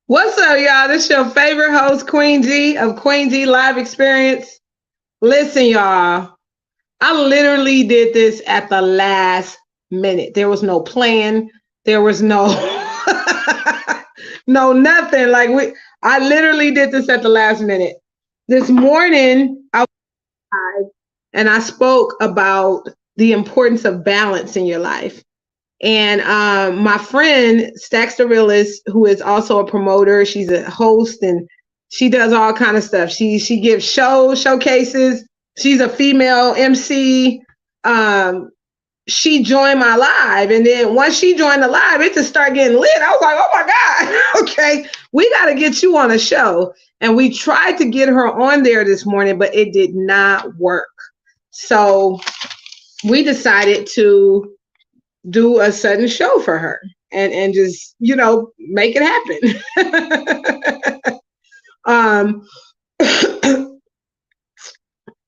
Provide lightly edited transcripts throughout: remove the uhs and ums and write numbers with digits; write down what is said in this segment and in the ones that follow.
What's up, y'all? This is your favorite host, Queen G of Queen G Live Experience. Listen, y'all, I literally did this at the last minute. There was no plan. There was no no nothing. I literally did this at the last minute. This morning, I was live and I spoke about the importance of balance in your life. And my friend Stackz the Realest, who is also a promoter, she's a host and she does all kind of stuff. She gives showcases. She's a female MC. Um, she joined my live, and then once she joined the live, it just started getting lit. I was like, oh my god, okay, we got to get you on a show. And we tried to get her on there this morning, but it did not work. So we decided to do a sudden show for her and just make it happen.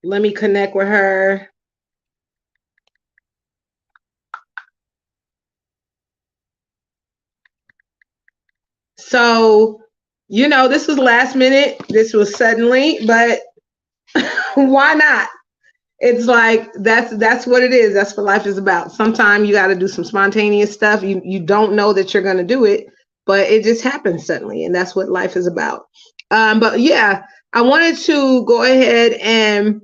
Let me connect with her. So this was last minute, this was suddenly, but why not? It's like that's what it is. That's what life is about. Sometimes you got to do some spontaneous stuff. You don't know that you're going to do it, but it just happens suddenly, and that's what life is about. But yeah, I wanted to go ahead and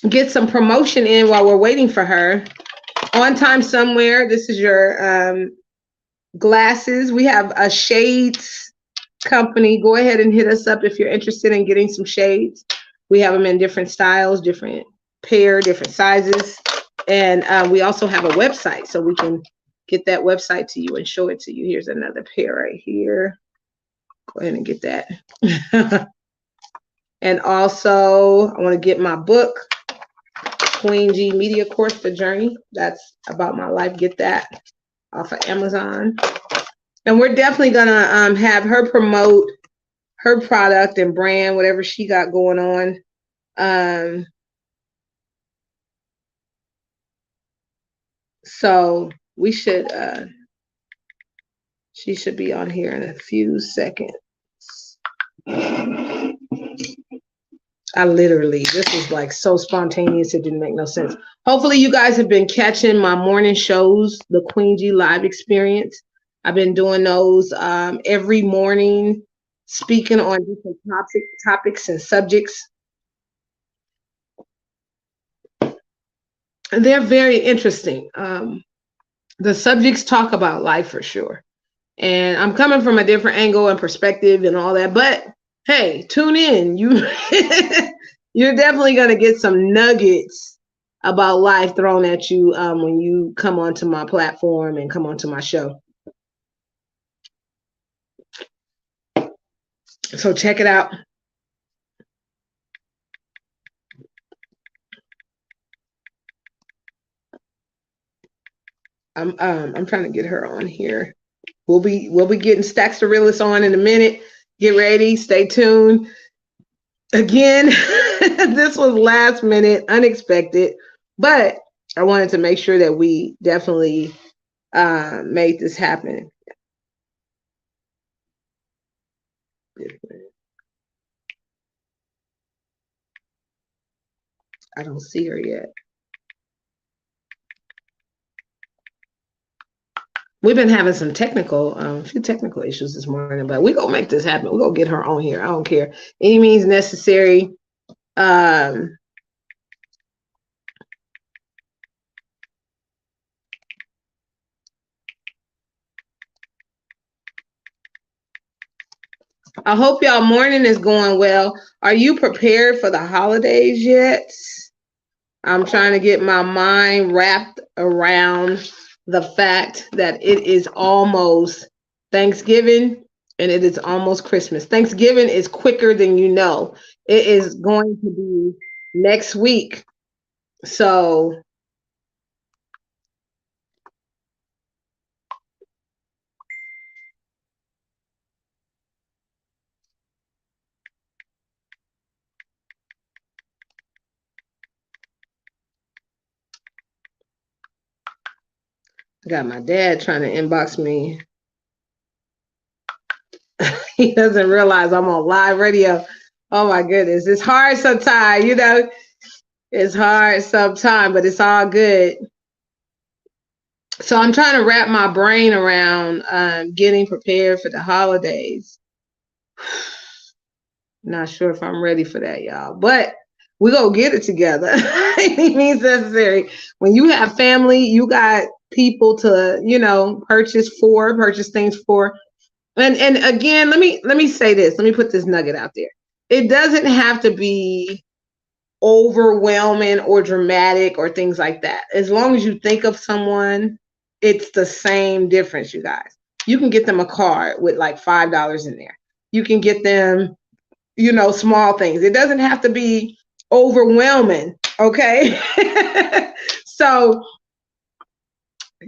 get some promotion in while we're waiting for her. On Time Somewhere. This is your glasses. We have a shades company. Go ahead and hit us up if you're interested in getting some shades. We have them in different styles, different different sizes. And we also have a website, so we can get that website to you and show it to you. Here's another pair right here. Go ahead and get that. And also, I want to get my book, Queen G Media Course, The Journey. That's about my life. Get that off of Amazon. And we're definitely going to have her promote her product and brand, whatever she got going on. So we should, she should be on here in a few seconds. I literally, this is like so spontaneous, it didn't make no sense. Hopefully you guys have been catching my morning shows, the Queen G Live Experience. I've been doing those every morning, speaking on different topics and subjects. And they're very interesting. The subjects talk about life for sure. And I'm coming from a different angle and perspective and all that, but hey, tune in. You're definitely going to get some nuggets about life thrown at you when you come onto my platform and come onto my show. So check it out. I'm trying to get her on here. We'll be getting Stackz the Realest on in a minute. Get ready, stay tuned. Again, this was last minute, unexpected, but I wanted to make sure that we definitely made this happen. I don't see her yet. We've been having some a few technical issues this morning, but we're gonna make this happen. We're gonna get her on here. I don't care. Any means necessary. I hope y'all morning is going well. Are you prepared for the holidays yet? I'm trying to get my mind wrapped around the fact that it is almost Thanksgiving and it is almost Christmas. Thanksgiving is quicker than you know. It is going to be next week. So I got my dad trying to inbox me. He doesn't realize I'm on live radio. Oh my goodness. It's hard sometimes, you know. It's hard sometimes, but it's all good. So I'm trying to wrap my brain around getting prepared for the holidays. Not sure if I'm ready for that, y'all, but we gonna get it together. Any means necessary. When you have family, you got people to, you know, purchase things for. And again, let me say this. Let me put this nugget out there. It doesn't have to be overwhelming or dramatic or things like that. As long as you think of someone, it's the same difference, you guys. You can get them a card with like $5 in there. You can get them, you know, small things. It doesn't have to be overwhelming, okay? So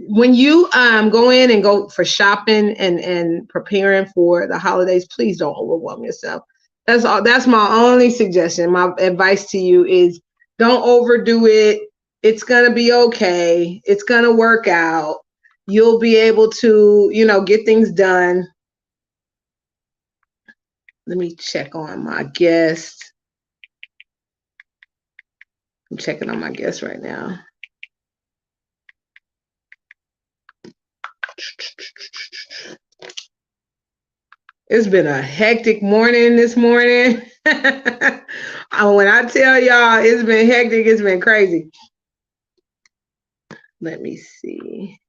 when you go in and go for shopping and preparing for the holidays, please don't overwhelm yourself. That's all. That's my only suggestion. My advice to you is don't overdo it. It's gonna be okay. It's gonna work out. You'll be able to, you know, get things done. Let me check on my guest. I'm checking on my guest right now. It's been a hectic morning this morning. When I tell y'all it's been hectic, it's been crazy. Let me see.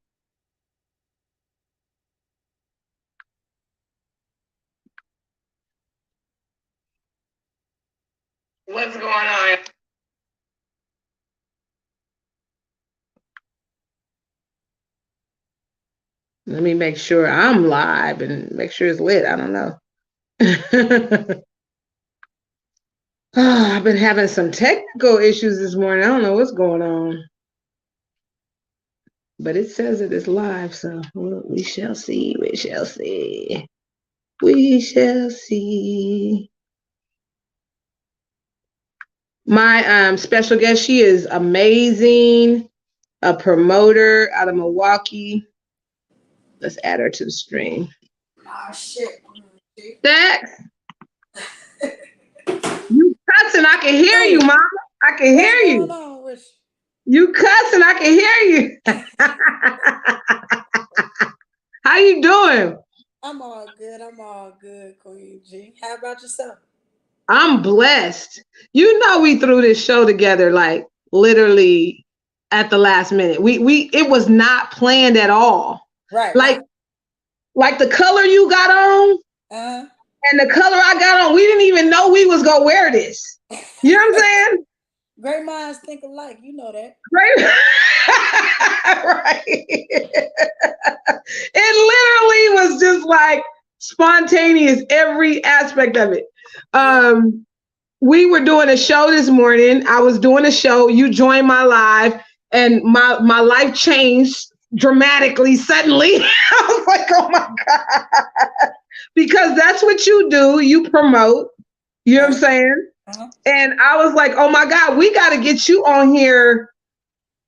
What's going on? Let me make sure I'm live and make sure it's lit. I don't know. Oh, I've been having some technical issues this morning. I don't know what's going on. But it says it is live, so we shall see. We shall see. We shall see. My special guest, she is amazing, a promoter out of Milwaukee. Let's add her to the stream. Oh, shit. Stackz, you cussing, I can hear you, Mama. I can hear you. You cussing, I can hear you. How you doing? I'm all good, Queen G. How about yourself? I'm blessed. You know we threw this show together like literally at the last minute. We it was not planned at all. Right. Like the color you got on and the color I got on, we didn't even know we was gonna wear this. You know what I'm saying? Great minds think alike. You know that. Right. Right. It literally was just like spontaneous, every aspect of it. We were doing a show this morning. I was doing a show. You joined my live, and my life changed dramatically suddenly. I was like, oh my God. Because that's what you do. You promote. You know what I'm saying? And I was like, oh my God, we got to get you on here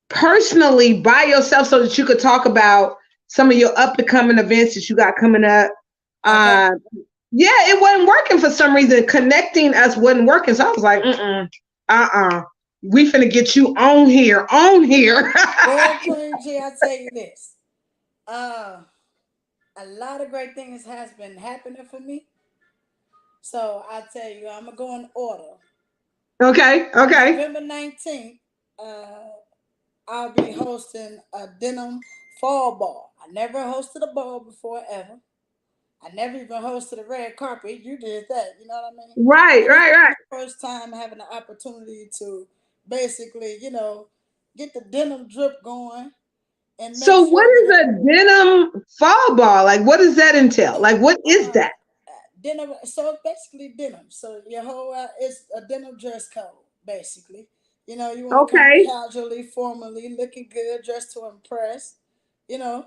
personally by yourself so that you could talk about some of your up and coming events that you got coming up. Yeah, it wasn't working for some reason. Connecting us wasn't working. So I was like, we finna get you on here. Well, Queen G, I tell you this. A lot of great things has been happening for me. So I tell you, I'm gonna go in order. Okay. November 19th, I'll be hosting a denim fall ball. I never hosted a ball before ever. I never even hosted a red carpet. You did that. You know what I mean? Right. First time having the opportunity to basically, get the denim drip going and make So sure. what is a denim fall ball? Like, what does that entail? Like, what is that? Denim. So it's basically denim. So your whole it's a denim dress code, basically. You want to come casually, formally, looking good, dressed to impress. You know,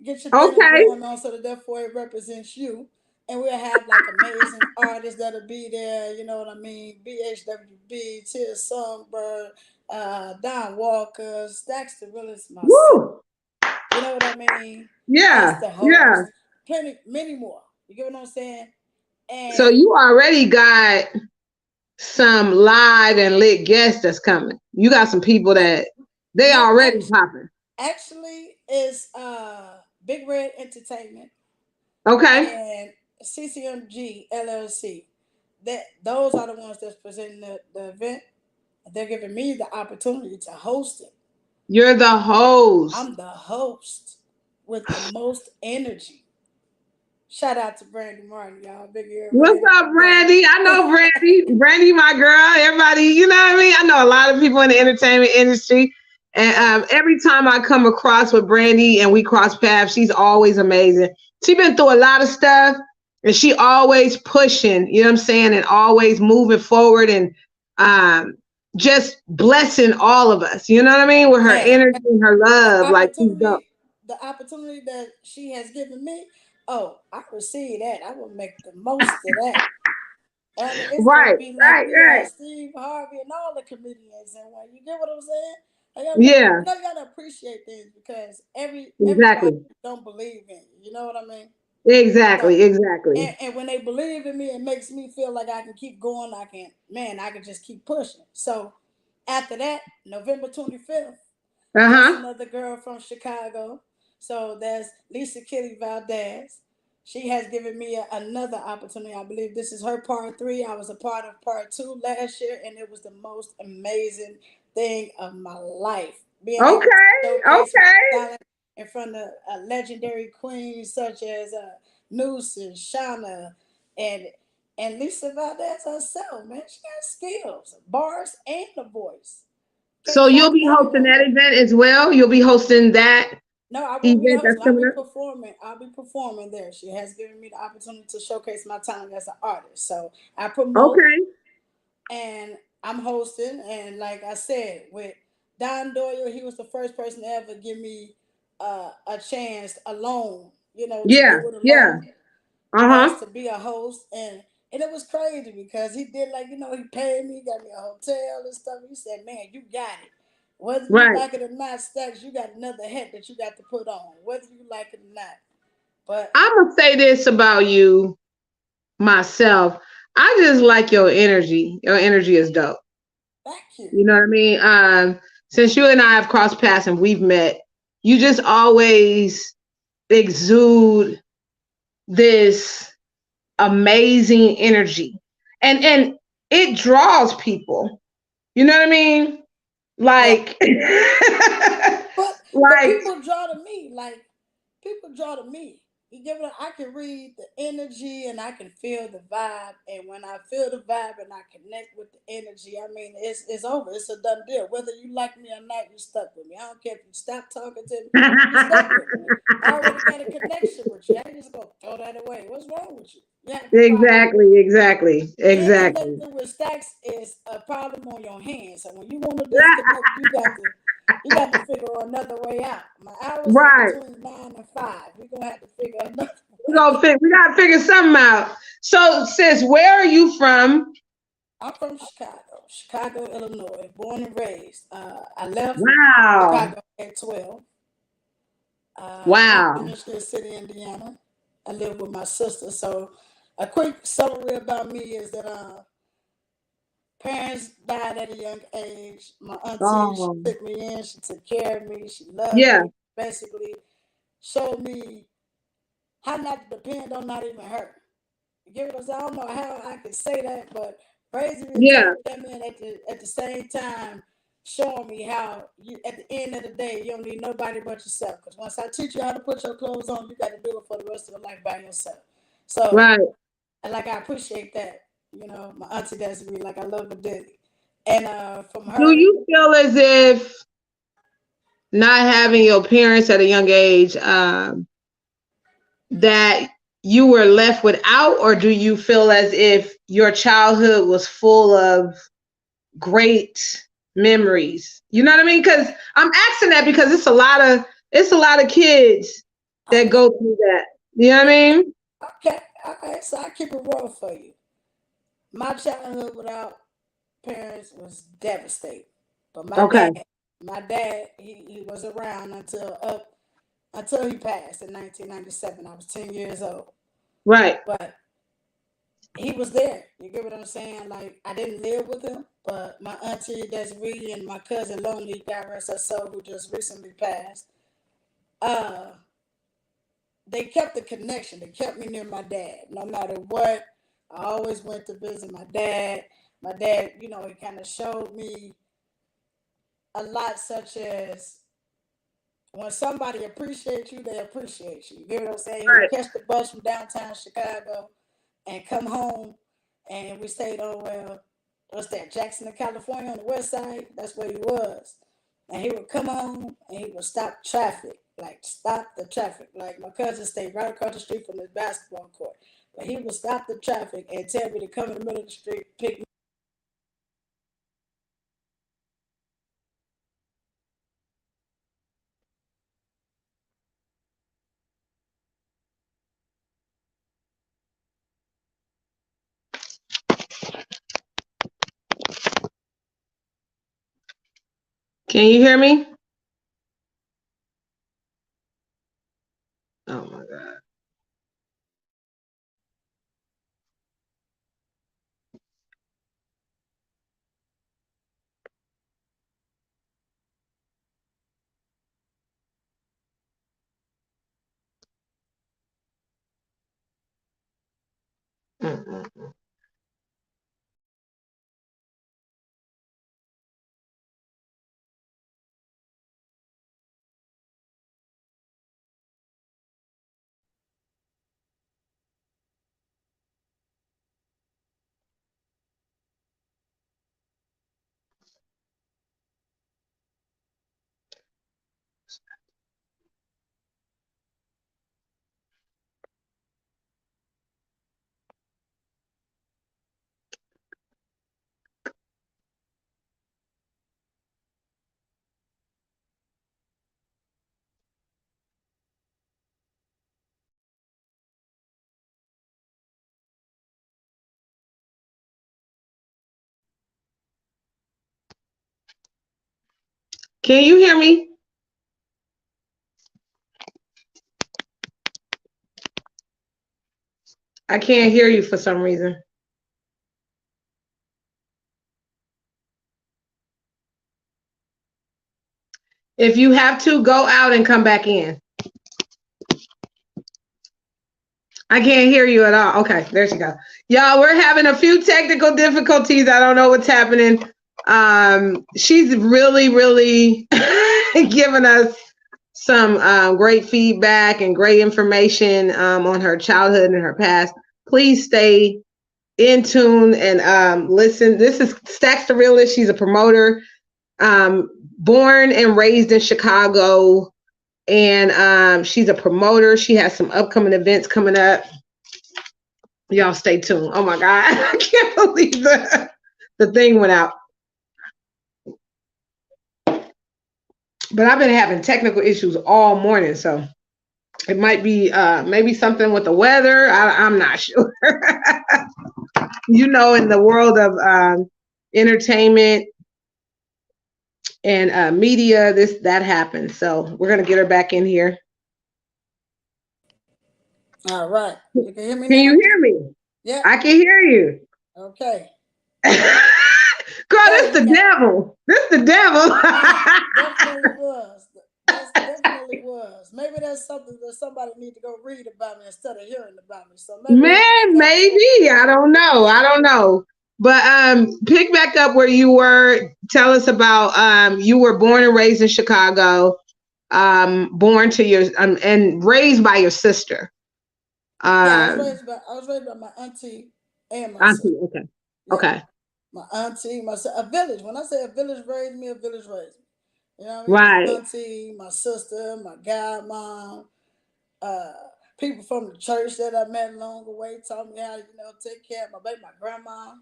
get your denim going on so that therefore it represents you. And we'll have like amazing artists that'll be there. You know what I mean? BHWB, Tia Songbird, Don Walker, Stackz the Realest, myself. You know what I mean? Yeah. As the host, many more. You get what I'm saying? So And you already got some live and lit guests that's coming. You got some people yeah, that they yeah, already popping. actually is Big Red Entertainment Okay. and CCMG LLC. That those are the ones that's presenting the event. They're giving me the opportunity to host it. You're the host. I'm the host with the most energy. Shout out to Brandy Martin, y'all. Big ear What's ready up, today. Brandy? I know Brandy. Brandy, my girl. Everybody, you know what I mean? I know a lot of people in the entertainment industry. And Yeah. every time I come across with Brandy and we cross paths, she's always amazing. She's been through a lot of stuff and she always pushing, you know what I'm saying? And always moving forward and um, just blessing all of us, you know what I mean? With her Man, energy and her the love. Like she's dope. opportunity, the opportunity that she has given me, oh, I receive that. I will make the most of that. It's gonna Right, be like right, we are right. Steve Harvey and all the comedians, and when you get what I'm saying, Yeah, you gotta appreciate things because everybody exactly. don't believe in you. You know what I mean? So, Exactly, exactly. and when they believe in me, it makes me feel like I can keep going. I can just keep pushing. So after that, November 25th, there's Uh-huh. another girl from Chicago. So there's Lisa Kitty Valdez. She has given me another opportunity. I believe this is her part three. I was a part of part two last year, and it was the most amazing thing of my life. Being able to Okay, showcase my okay. talent in front of legendary queens such as Noose and Shauna and Lisa Valdez herself, man. She got skills, bars, and a voice. Can't So knock you'll be none of hosting them. that event as well? You'll be hosting that No, I won't be the event host. that's I'll coming be up? performing. I'll be performing there. She has given me the opportunity to showcase my talent as an artist. So I promote Okay. and I'm hosting. And like I said, with Don Doyle, he was the first person to ever give me a chance alone, to Yeah, do it yeah. alone as Uh-huh. to be a host. And it was crazy because he did like, he paid me, got me a hotel and stuff. He said, man, you got it. Whether you Right. like it or not, Stackz, you got another hat that you got to put on, whether you like it or not. But I'm gonna say this about you myself. I just like your energy. Your energy is dope. thank you. You know what I mean? Since you and I have crossed paths and we've met, you just always exude this amazing energy. And it draws people. You know what I mean? Yeah. Like But like people draw to me. Like people draw to me. You get what I can read the energy and I can feel the vibe. And when I feel the vibe and I connect with the energy, I mean it's over. It's a done deal. Whether you like me or not, you stuck with me. I don't care if you stop talking to me, you stuck with me. I already got a connection with you. I ain't just gonna throw that away. What's wrong with you? You have a problem. exactly, exactly, Anything exactly. that do with Stackz is a problem on your hands. So when you want to disconnect, you got to figure another way out. My hours are Right. between 9 and 5. We're gonna have to figure another way. We gotta figure something out. So sis, where are you from? I'm from Chicago, Illinois, born and raised. I left Wow. Chicago at 12. Went to Wow. Michigan City, Indiana. I live with my sister. So a quick summary about me is that parents died at a young age. My auntie, she Oh. took me in, she took care of me, she loved Yeah. me, basically showed me how not to depend on not even her. You get what I'm saying? I don't know how I can say that, but raising me and Yeah. taking them in at the same time, showing me how you at the end of the day you don't need nobody but yourself. Because once I teach you how to put your clothes on, you got to do it for the rest of your life by yourself. So, Right. and like I appreciate that. My auntie does me like I love her dearly. And from Do her, you feel as if not having your parents at a young age, that you were left without, or do you feel as if your childhood was full of great memories? You know what I mean? Because I'm asking that because it's a lot of kids that okay, go through that. You know what I mean? okay, okay. So I keep it raw for you. My childhood without parents was devastating. But Okay. my dad, he was around until he passed in 1997. I was 10 years old. Right. But he was there. You get what I'm saying? Like, I didn't live with him, but my auntie Desiree and my cousin Lonely, God rest her soul, who just recently passed, uh, they kept the connection. They kept me near my dad. No matter what, I always went to visit my dad. My dad, you know, he kind of showed me a lot, such as when somebody appreciates you, they appreciate you. You get what I'm saying? He would catch the bus from downtown Chicago and come home, and we stayed on, what's that, Jackson, California, on the west side. That's where he was. And he would come home and he would stop traffic, like stop the traffic. Like, my cousin stayed right across the street from his basketball court, but he would stop the traffic and tell me to come in the middle of the street, pick me. Can you hear me? Oh my God. Mm-mm. Can you hear me? I can't hear you for some reason. If you have to, go out and come back in. I can't hear you at all. Okay, there she go. Y'all, we're having a few technical difficulties. I don't know what's happening. She's really, really giving us some great feedback and great information on her childhood and her past. Please stay in tune and listen. This is Stackz the Realest. She's a promoter, born and raised in Chicago. And she's a promoter. She has some upcoming events coming up. Y'all stay tuned. Oh my God. I can't believe the thing went out. But I've been having technical issues all morning. So it might be maybe something with the weather. I'm not sure. You know, in the world of entertainment and media, that happens. So we're gonna get her back in here. All right. You can hear me Can now? you hear me? Yeah. I can hear you. Okay. Girl, this the devil. This the devil. Definitely was. Definitely was. Maybe that's something that somebody need to go read about me instead of hearing about me. So maybe maybe. I don't know. But pick back up where you were. Tell us about you were born and raised in Chicago. Born to your and raised by your sister. Yeah, I was raised by my auntie and my sister. Okay. Yeah. Okay. My auntie, a village. When I say a village raised me, a village raised me. You know what I mean? Right. My auntie, my sister, my godmom, people from the church that I met along the way taught me how to, take care of my baby, my grandma.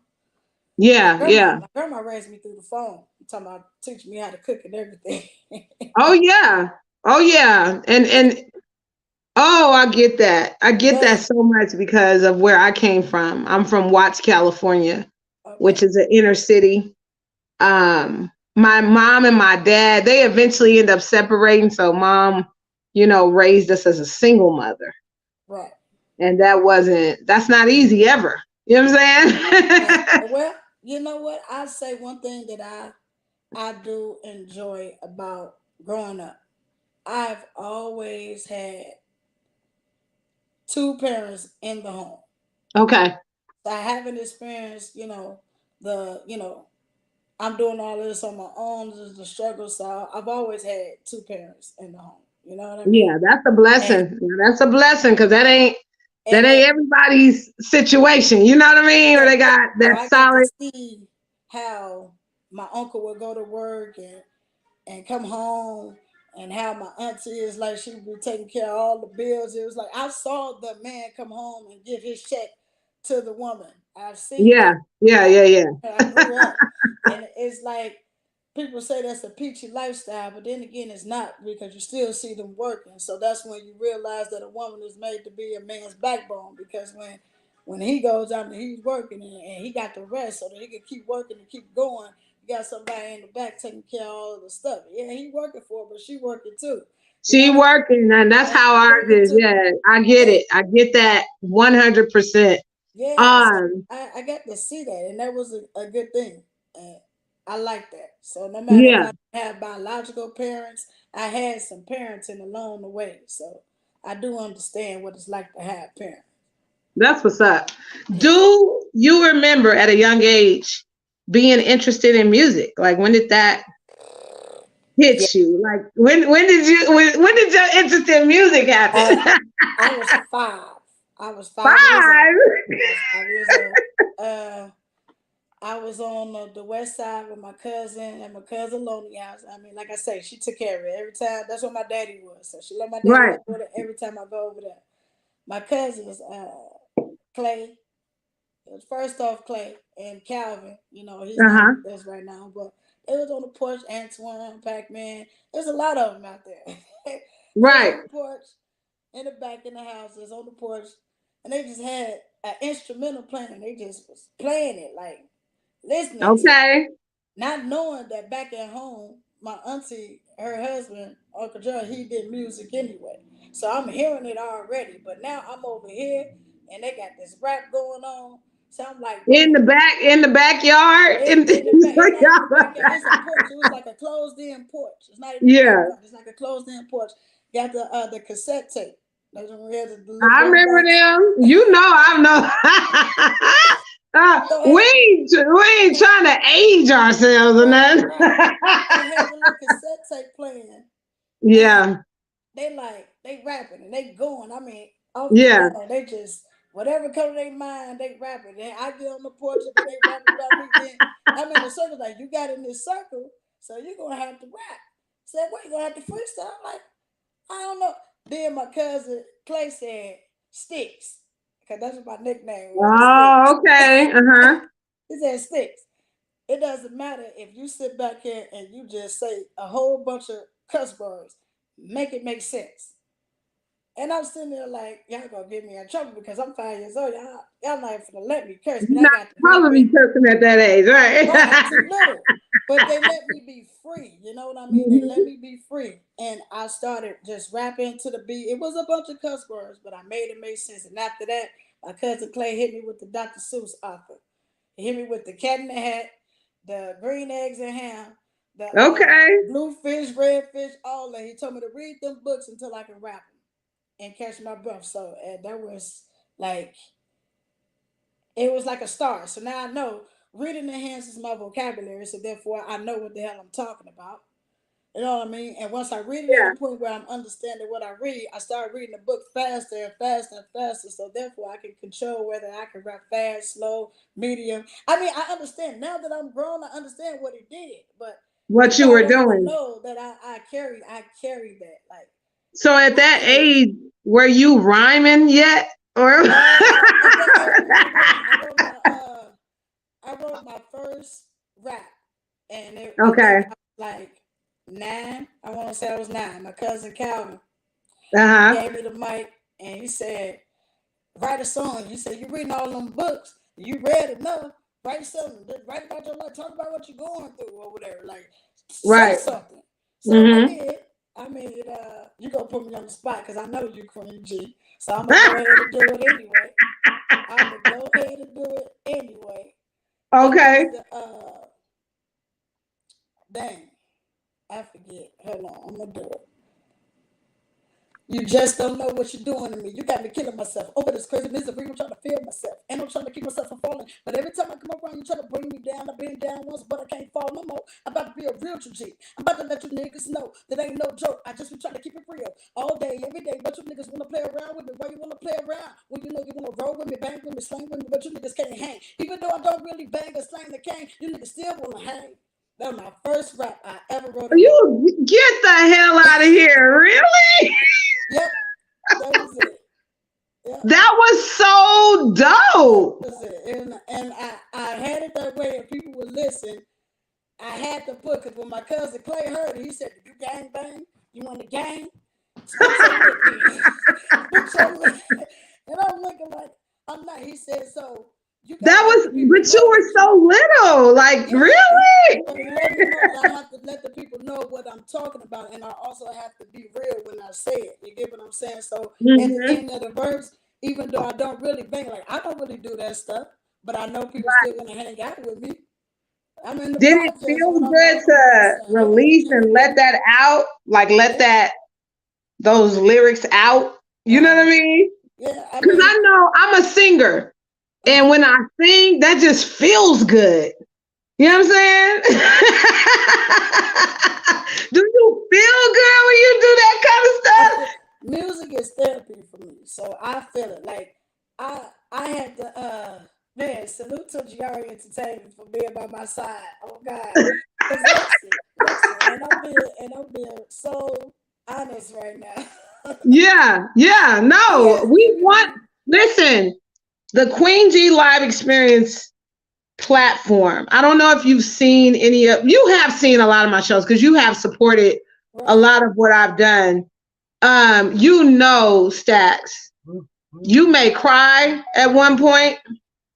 Yeah, My grandma raised me through the phone. Talking about teaching me how to cook and everything. Oh yeah. And oh, I get that. I get that so much because of where I came from. I'm from Watts, California, which is an inner city. My mom and my dad, they eventually end up separating. So mom, raised us as a single mother. Right. And that's not easy ever. You know what I'm saying? Well, you know what? I say one thing that I do enjoy about growing up. I've always had two parents in the home. Okay. So I haven't experienced, I'm doing all this on my own, the struggle. So I've always had two parents in the home. You know what I mean? Yeah, that's a And blessing. That's a blessing because that and ain't everybody's situation. You know what I mean? Or yeah, they got so that I got to solid. see how my uncle would go to work and come home, and how my auntie is like she would be taking care of all the bills. It was like I saw the man come home and give his check to the woman. I've seen Yeah, that. yeah, I yeah, yeah. I grew up, and it's like people say that's a peachy lifestyle, but then again, it's not because you still see them working. So that's when you realize that a woman is made to be a man's backbone. Because when he goes out and he's working and he got the rest so that he can keep working and keep going, you got somebody in the back taking care of all of the stuff. Yeah, he working for her, but she working too. You know She what I mean? working, and that's And how she ours working is. too. Yeah, I get Yeah, it. I get that 100%. yeah. So Um, I got to see that, and that was a good thing. And I like that. So no matter if yeah, I have biological parents, I had some parenting along the way. So I do understand what it's like to have parents. that's what's up. Yeah. Do you remember at a young age being interested in music? Like when did that Yeah. hit you? Like when did your interest in music Uh, happen? I was 5. I was 5 years old. 5. I was 5 years old. Uh, I was on the west side with my cousin and my cousin Lonely house. I mean, like I say, she took care of it every time. That's what my daddy was. So she let my daddy Right. live with her every time I go over there. My cousins, Clay. It was first off Clay and Calvin. You know, he's not Uh-huh. with us right now, but it was on the porch. Antoine, Pac Man. There's a lot of them out there. They was Right. on the porch, in the back in the houses, on the porch, and they just had an instrumental playing. They just was playing it, like listening to it, Okay. not knowing that back at home, my auntie, her husband, Uncle Joe, he did music anyway. So I'm hearing it already. But now I'm over here and they got this rap going on. So I'm like, In man, the backyard. in the back, it's not even the backyard, it's a porch. It was like a closed in porch. It's not even the Yeah. backyard, it's like a closed in porch. Got the cassette tape. That's when we had the little I boom remember box. them. You know I know. So We it had, ain't trying to age ourselves or right, nothing. right. They had the little cassette tape playing. And Yeah. they rapping and they going. I mean, off the Yeah. dome. They just whatever come to their mind, they rapping. And I get on the porch and then they rapping about me. Then I'm in the circle like you got in this circle, so you're gonna have to rap. Said, what you gonna have to freestyle? I'm like, I don't know. Then my cousin Clay said Sticks. Cause that's what my nickname was, Sticks. Oh, okay. Uh-huh. He said Sticks. It doesn't matter if you sit back here and you just say a whole bunch of cuss words. Make it make sense. And I'm sitting there like, y'all gonna get me in trouble because I'm 5 years old. Y'all not gonna let me curse, but You're I not got to rap supposed to it. be cursing at that age, Right, I'm right? too little. But they let me be free. You know what I mean? They let Mhm. me be free. And I started just rapping to the beat. It was a bunch of cuss words, but I made it make sense. And after that, my cousin Clay hit me with the Dr. Seuss author. He hit me with the cat in the hat, the green eggs and ham, the Okay. blue fish, red fish, all that. He told me to read them books until I can rap them and catch my breath. So that was like it was like a start. So now I know reading enhances my vocabulary. So therefore, I know what the hell I'm talking about. You know what I mean? And once I read it at Yeah. the point where I'm understanding what I read, I start reading the book faster and faster and faster. So therefore, I can control whether I can rap fast, slow, medium. I mean, I understand now that I'm grown. I understand what he did, but What people you were already don't doing. know that I carry that. Like So at I that carry. age, were you rhyming yet? Or At that age, I was. I wrote my first rap, and I think okay. I was like 9. I want to say I was 9. My cousin Calvin, he Uh-huh. gave me the mic, and he said, "Write a song." He said, "You reading all them books? You read enough. Write something. Write about your life. Talk about what you're going through, or whatever. Like, say Right. something." So I Mm-hmm. did. I mean, you gonna put me on the spot because I know you Queen G. So I'm gonna go ahead and do it anyway. I'm gonna go ahead and do it anyway. Okay. Dang, I forget. Hold on, I'm gonna do it. You just don't know what you're doing to me. You got me killing myself over this crazy misery. I'm trying to feel myself, and I'm trying to keep myself from falling. But every time I come around, you try to bring me down. I've been down once, but I can't fall no more. I'm about to be a real G. I'm about to let you niggas know that ain't no joke. I just been trying to keep it real all day, every day. But you niggas want to play around with me. Why you want to play around? Well, you know you want to roll with me, bang with me, slang with me, but you niggas can't hang. Even though I don't really bang or slang the cane, you niggas still want to hang. That was my first rap I ever wrote. You get the hell out of here, really? Yep. That was it. Yeah. That was so dope. That was it. And I had it that way, and people would listen. I had to put, because when my cousin Clay heard it, he said, "You gang bang? You want the gang?" And I'm looking like, I'm not. He said, "So that was, but you were so little, like, yeah. Really?" I have to let the people know what I'm talking about, and I also have to be real when I say it. You get what I'm saying? So, at the end of the verse, even though I don't really bang, like I don't really do that stuff, but I know people still want to hang out with me. I mean, did it feel good to release and let that out? Like, let those lyrics out? You know what I mean? Yeah. Because I know I'm a singer. And when I sing, that just feels good. You know what I'm saying? Do you feel good when you do that kind of stuff? Music is therapy for me. So I feel it. Like, I had to, man, salute to Giari Entertainment for being by my side. Oh, God. Listen, and I'm being so honest right now. Yeah. No, we want, listen, the Queen G Live Experience platform. I don't know if you've seen you have seen a lot of my shows because you have supported a lot of what I've done. You know, Stackz, you may cry at one point.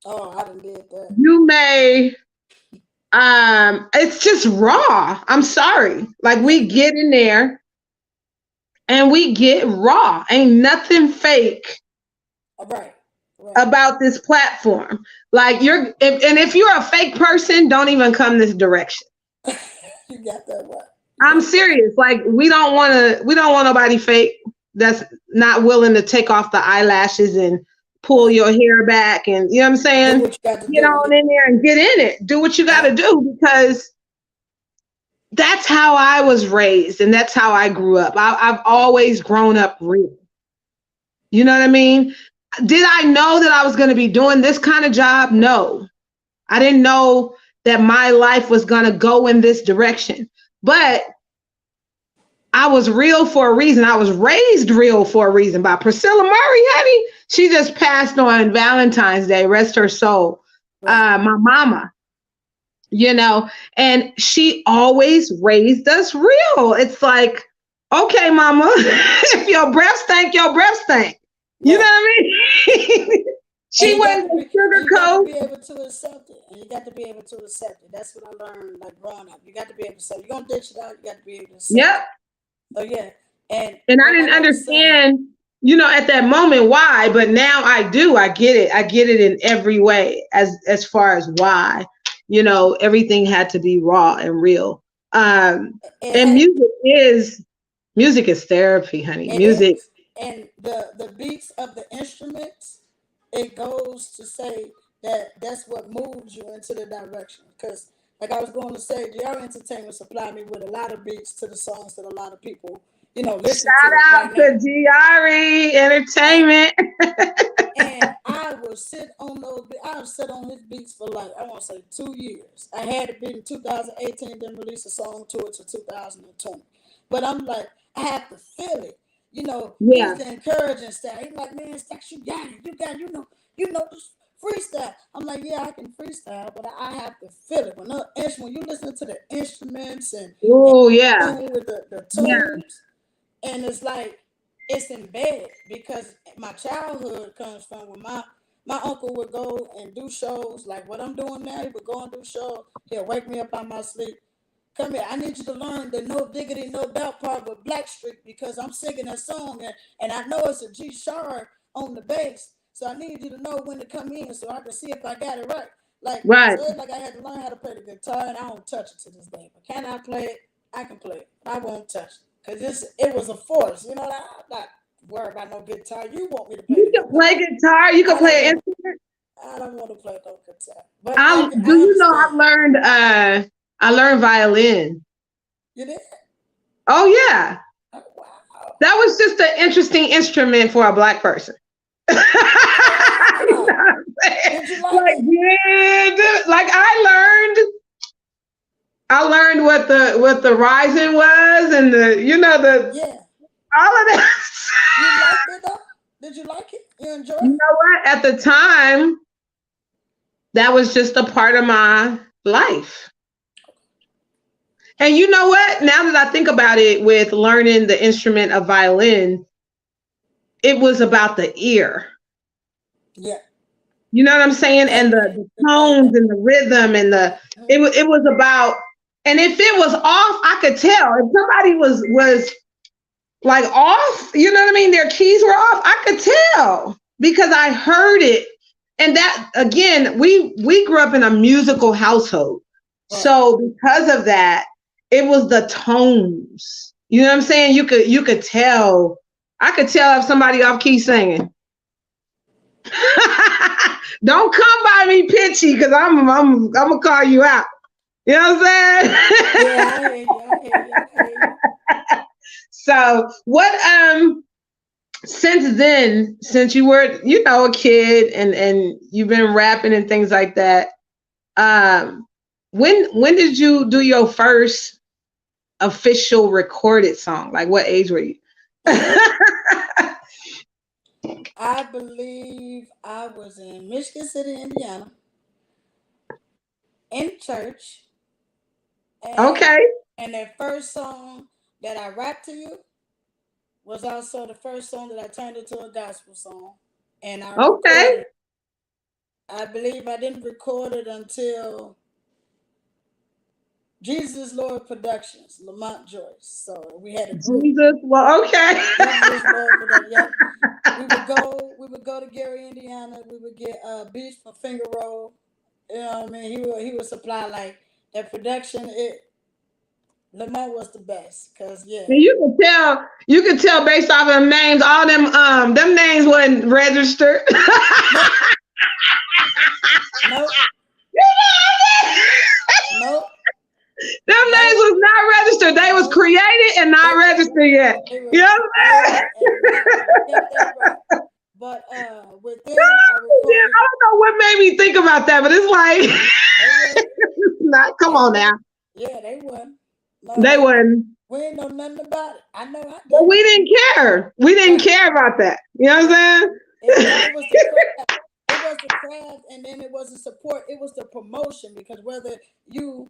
Oh, I didn't get that. You may, it's just raw. I'm sorry. Like, we get in there and we get raw. Ain't nothing fake. Right. About this platform. Like, if you're a fake person, don't even come this direction. You got that right. I'm serious. Like, we don't want nobody fake that's not willing to take off the eyelashes and pull your hair back, and you know what I'm saying? Get on in there and get in it. Do what you got to do, because that's how I was raised and that's how I grew up. I've always grown up real. You know what I mean? Did I know that I was going to be doing this kind of job? No. I didn't know that my life was going to go in this direction. But I was real for a reason. I was raised real for a reason by Priscilla Murray, honey. She just passed on Valentine's Day, rest her soul. My mama, you know, and she always raised us real. It's like, okay, mama, if your breath stank, your breath stank. You know what I mean? She wasn't sugarcoat. You got to be able to accept it. And you got to be able to accept it. That's what I learned, like, growing up. You got to be able to accept it. You're going to ditch it out, you got to be able to accept it. So, yeah. And I didn't understand, you know, at that moment why, but now I do. I get it. I get it in every way as far as why. You know, everything had to be raw and real. And music is therapy, honey. Music. And the beats of the instruments, it goes to say that that's what moves you into the direction. Because, like I was going to say, Giari Entertainment supplied me with a lot of beats to the songs that a lot of people, you know, listen to. Shout out to Giari Entertainment. And I will sit on those. I've sit on his beats for, like, I want to say 2 years. I had it been in 2018, then release a song to it to 2020. But I'm like, I have to feel it. You know, he's the encouraging style. He's like, man, Stackz, you got it. You know, just freestyle. I'm like, yeah, I can freestyle, but I have to feel it. When you listen to the instruments and with the tunes, and it's like, it's embedded, because my childhood comes from when my uncle would go and do shows like what I'm doing now. He would go and do shows. He'll wake me up out my sleep. Come here, I need you to learn the no diggity, no doubt part with Blackstreet, because I'm singing that song and I know it's a G sharp on the bass. So I need you to know when to come in so I can see if I got it right. Like, Right. so it's like I had to learn how to play the guitar, and I don't touch it to this day. But can I play it? I can play it. I won't touch it because it was a force. You know, I'm not worried about no guitar. You want me to play You the can guitar? play guitar. You can play an instrument. I don't want to play no guitar. But Do you know I learned violin. You did? Oh yeah. Oh, wow. That was just an interesting instrument for a Black person. You know what I'm saying? Did you like it? Like I learned what the rising was and yeah. all of that. You liked it though? Did you like it? You enjoyed it? You know what? At the time, that was just a part of my life. And you know what? Now that I think about it, with learning the instrument of violin, it was about the ear. Yeah. You know what I'm saying? And the tones and the rhythm and it was about, and if it was off, I could tell. If somebody was like off, you know what I mean? Their keys were off, I could tell because I heard it. And that, again, we grew up in a musical household. So because of that, it was the tones. You know what I'm saying? You could tell. I could tell if somebody off key singing. Don't come by me pitchy because I'm gonna call you out. You know what I'm saying? Yeah, I hear you. So what since you were, a kid and you've been rapping and things like that, when did you do your first official recorded song? Like what age were you? I believe I was in Michigan City, Indiana, in church. Okay. And that first song that I rapped to you was also the first song that I turned into a gospel song. And I recorded. I believe I didn't record it until Jesus Lord Productions, Lamont Joyce. So we had a group. Jesus, well, okay. Jesus Lord Productions. Yeah. We would go to Gary, Indiana. We would get beats for Finger Roll. You know what I mean? He would supply like that production. Lamont was the best, cause yeah. And you could tell based off of names, all them names wasn't registered. Nope. Nope. Them names was not registered. They was created and not registered yet. You know what I'm saying? But with them, I don't know what made me think about that, but it's like, come on now. Yeah, they won. No, they won. We ain't know nothing about it. I know I did. But we didn't care. We didn't care about that. You know what I'm saying? It was the craft. It was the craft, and then it was the support. It was the promotion, because whether you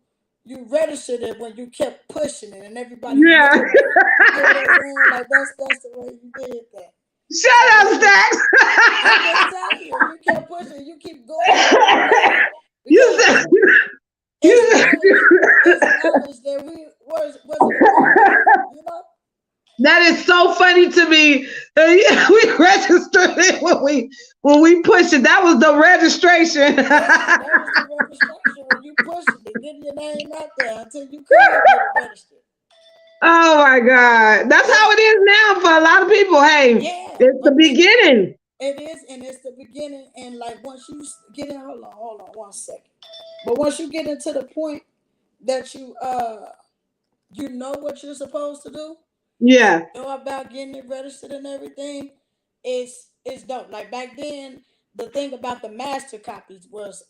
registered it when you kept pushing it, and everybody like that's the way you did that. Shut up, Stackz. I can tell you kept pushing, you keep going. You said knowledge that we wasn't, you know. That is so funny to me. We registered it when we pushed it. That was the registration. That was the registration. When you pushed it, getting your name out there until you couldn't get it registered. Oh my God. That's how it is now for a lot of people. Hey, it's the beginning. It is, and it's the beginning. And like once you get in, hold on 1 second. But once you get into the point that you know what you're supposed to do, yeah, know about getting it registered and everything, it's dope. Like back then, the thing about the master copies was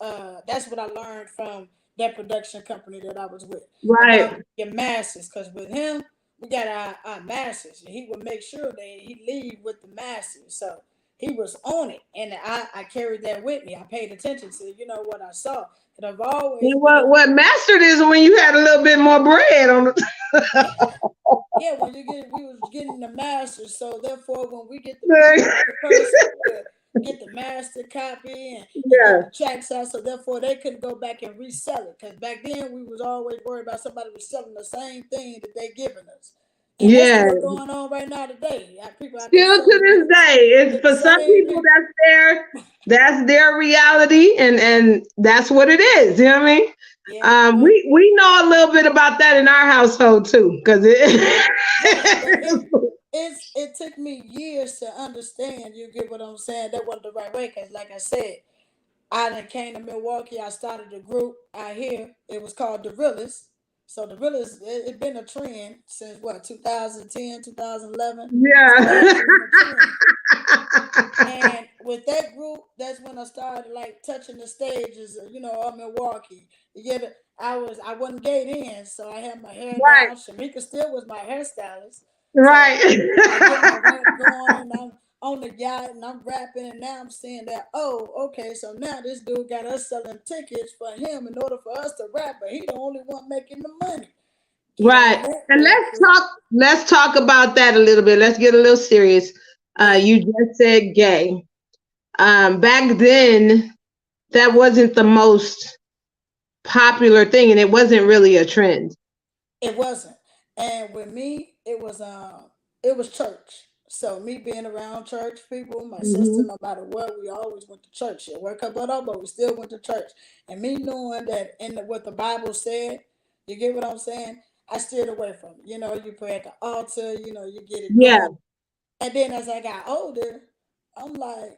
that's what I learned from that production company that I was with. Right. About your masters, because with him, we got our masters, and he would make sure that he leave with the masters. So he was on it, and I carried that with me. I paid attention to what I saw. And I've always what mastered is when you had a little bit more bread on it. Yeah, when we was getting the master. So therefore, when we get the person to get the master copy and get the tracks out, so therefore they couldn't go back and resell it. Because back then we was always worried about somebody was selling the same thing that they giving us. And that's still going on right now today. People still to this day, it's for some people that's their reality, and that's what it is. You know what I mean? Yeah, we know a little bit about that in our household too, because it took me years to understand. You get what I'm saying? That wasn't the right way, because like I said, I then came to Milwaukee. I started a group out here. It was called the Realest. So the Realest, it's been a trend since what, 2010, 2011. Yeah. And with that group, that's when I started like touching the stages, of Milwaukee. I wasn't gate in, so I had my hair down. Shamika still was my hairstylist. Right. So I get my rap going, and I'm on the yacht, and I'm rapping, and now I'm seeing that, oh, okay, so now this dude got us selling tickets for him in order for us to rap, but he the only one making the money. Right. And let's talk about that a little bit. Let's get a little serious. You just said gay. Back then, that wasn't the most popular thing, and it wasn't really a trend. It wasn't. And with me, it was church. So me being around church people, my sister, no matter what, we always went to church. She'll work her butt off, but we still went to church. And me knowing that what the Bible said, you get what I'm saying? I steered away from it. You pray at the altar, you get it done. And then as I got older, I'm like,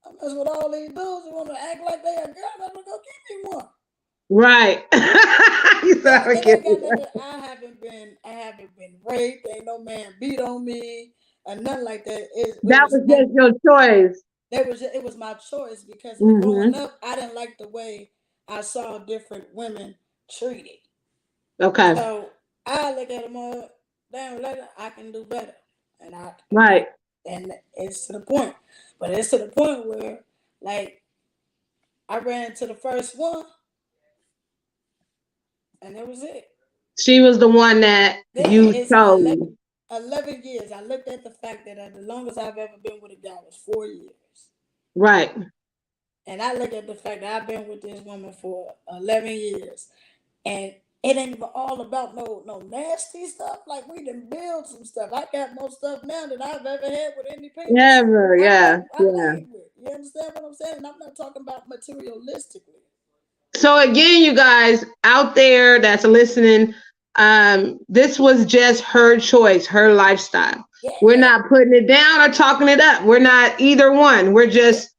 I'm messing with all these dudes who want to act like they a girl. I'm gonna go give me one. Right. I haven't been raped. Ain't no man beat on me or nothing like that. That was just your choice. It was my choice, because growing up, I didn't like the way I saw different women treated. Okay. So I look at them all, damn, I can do better. And and it's to the point. But it's to the point where, like, I ran into the first one, and that was it. She was the one that you chose. 11 years. I looked at the fact that the longest I've ever been with a guy was 4 years. Right. And I look at the fact that I've been with this woman for 11 years. And it ain't even all about no nasty stuff. Like, we done build some stuff. I got more stuff now than I've ever had with any people. Ever, yeah. You understand what I'm saying? And I'm not talking about materialistically. So again, you guys out there that's listening, this was just her choice, her lifestyle. Yeah. We're not putting it down or talking it up. We're not either one. We're just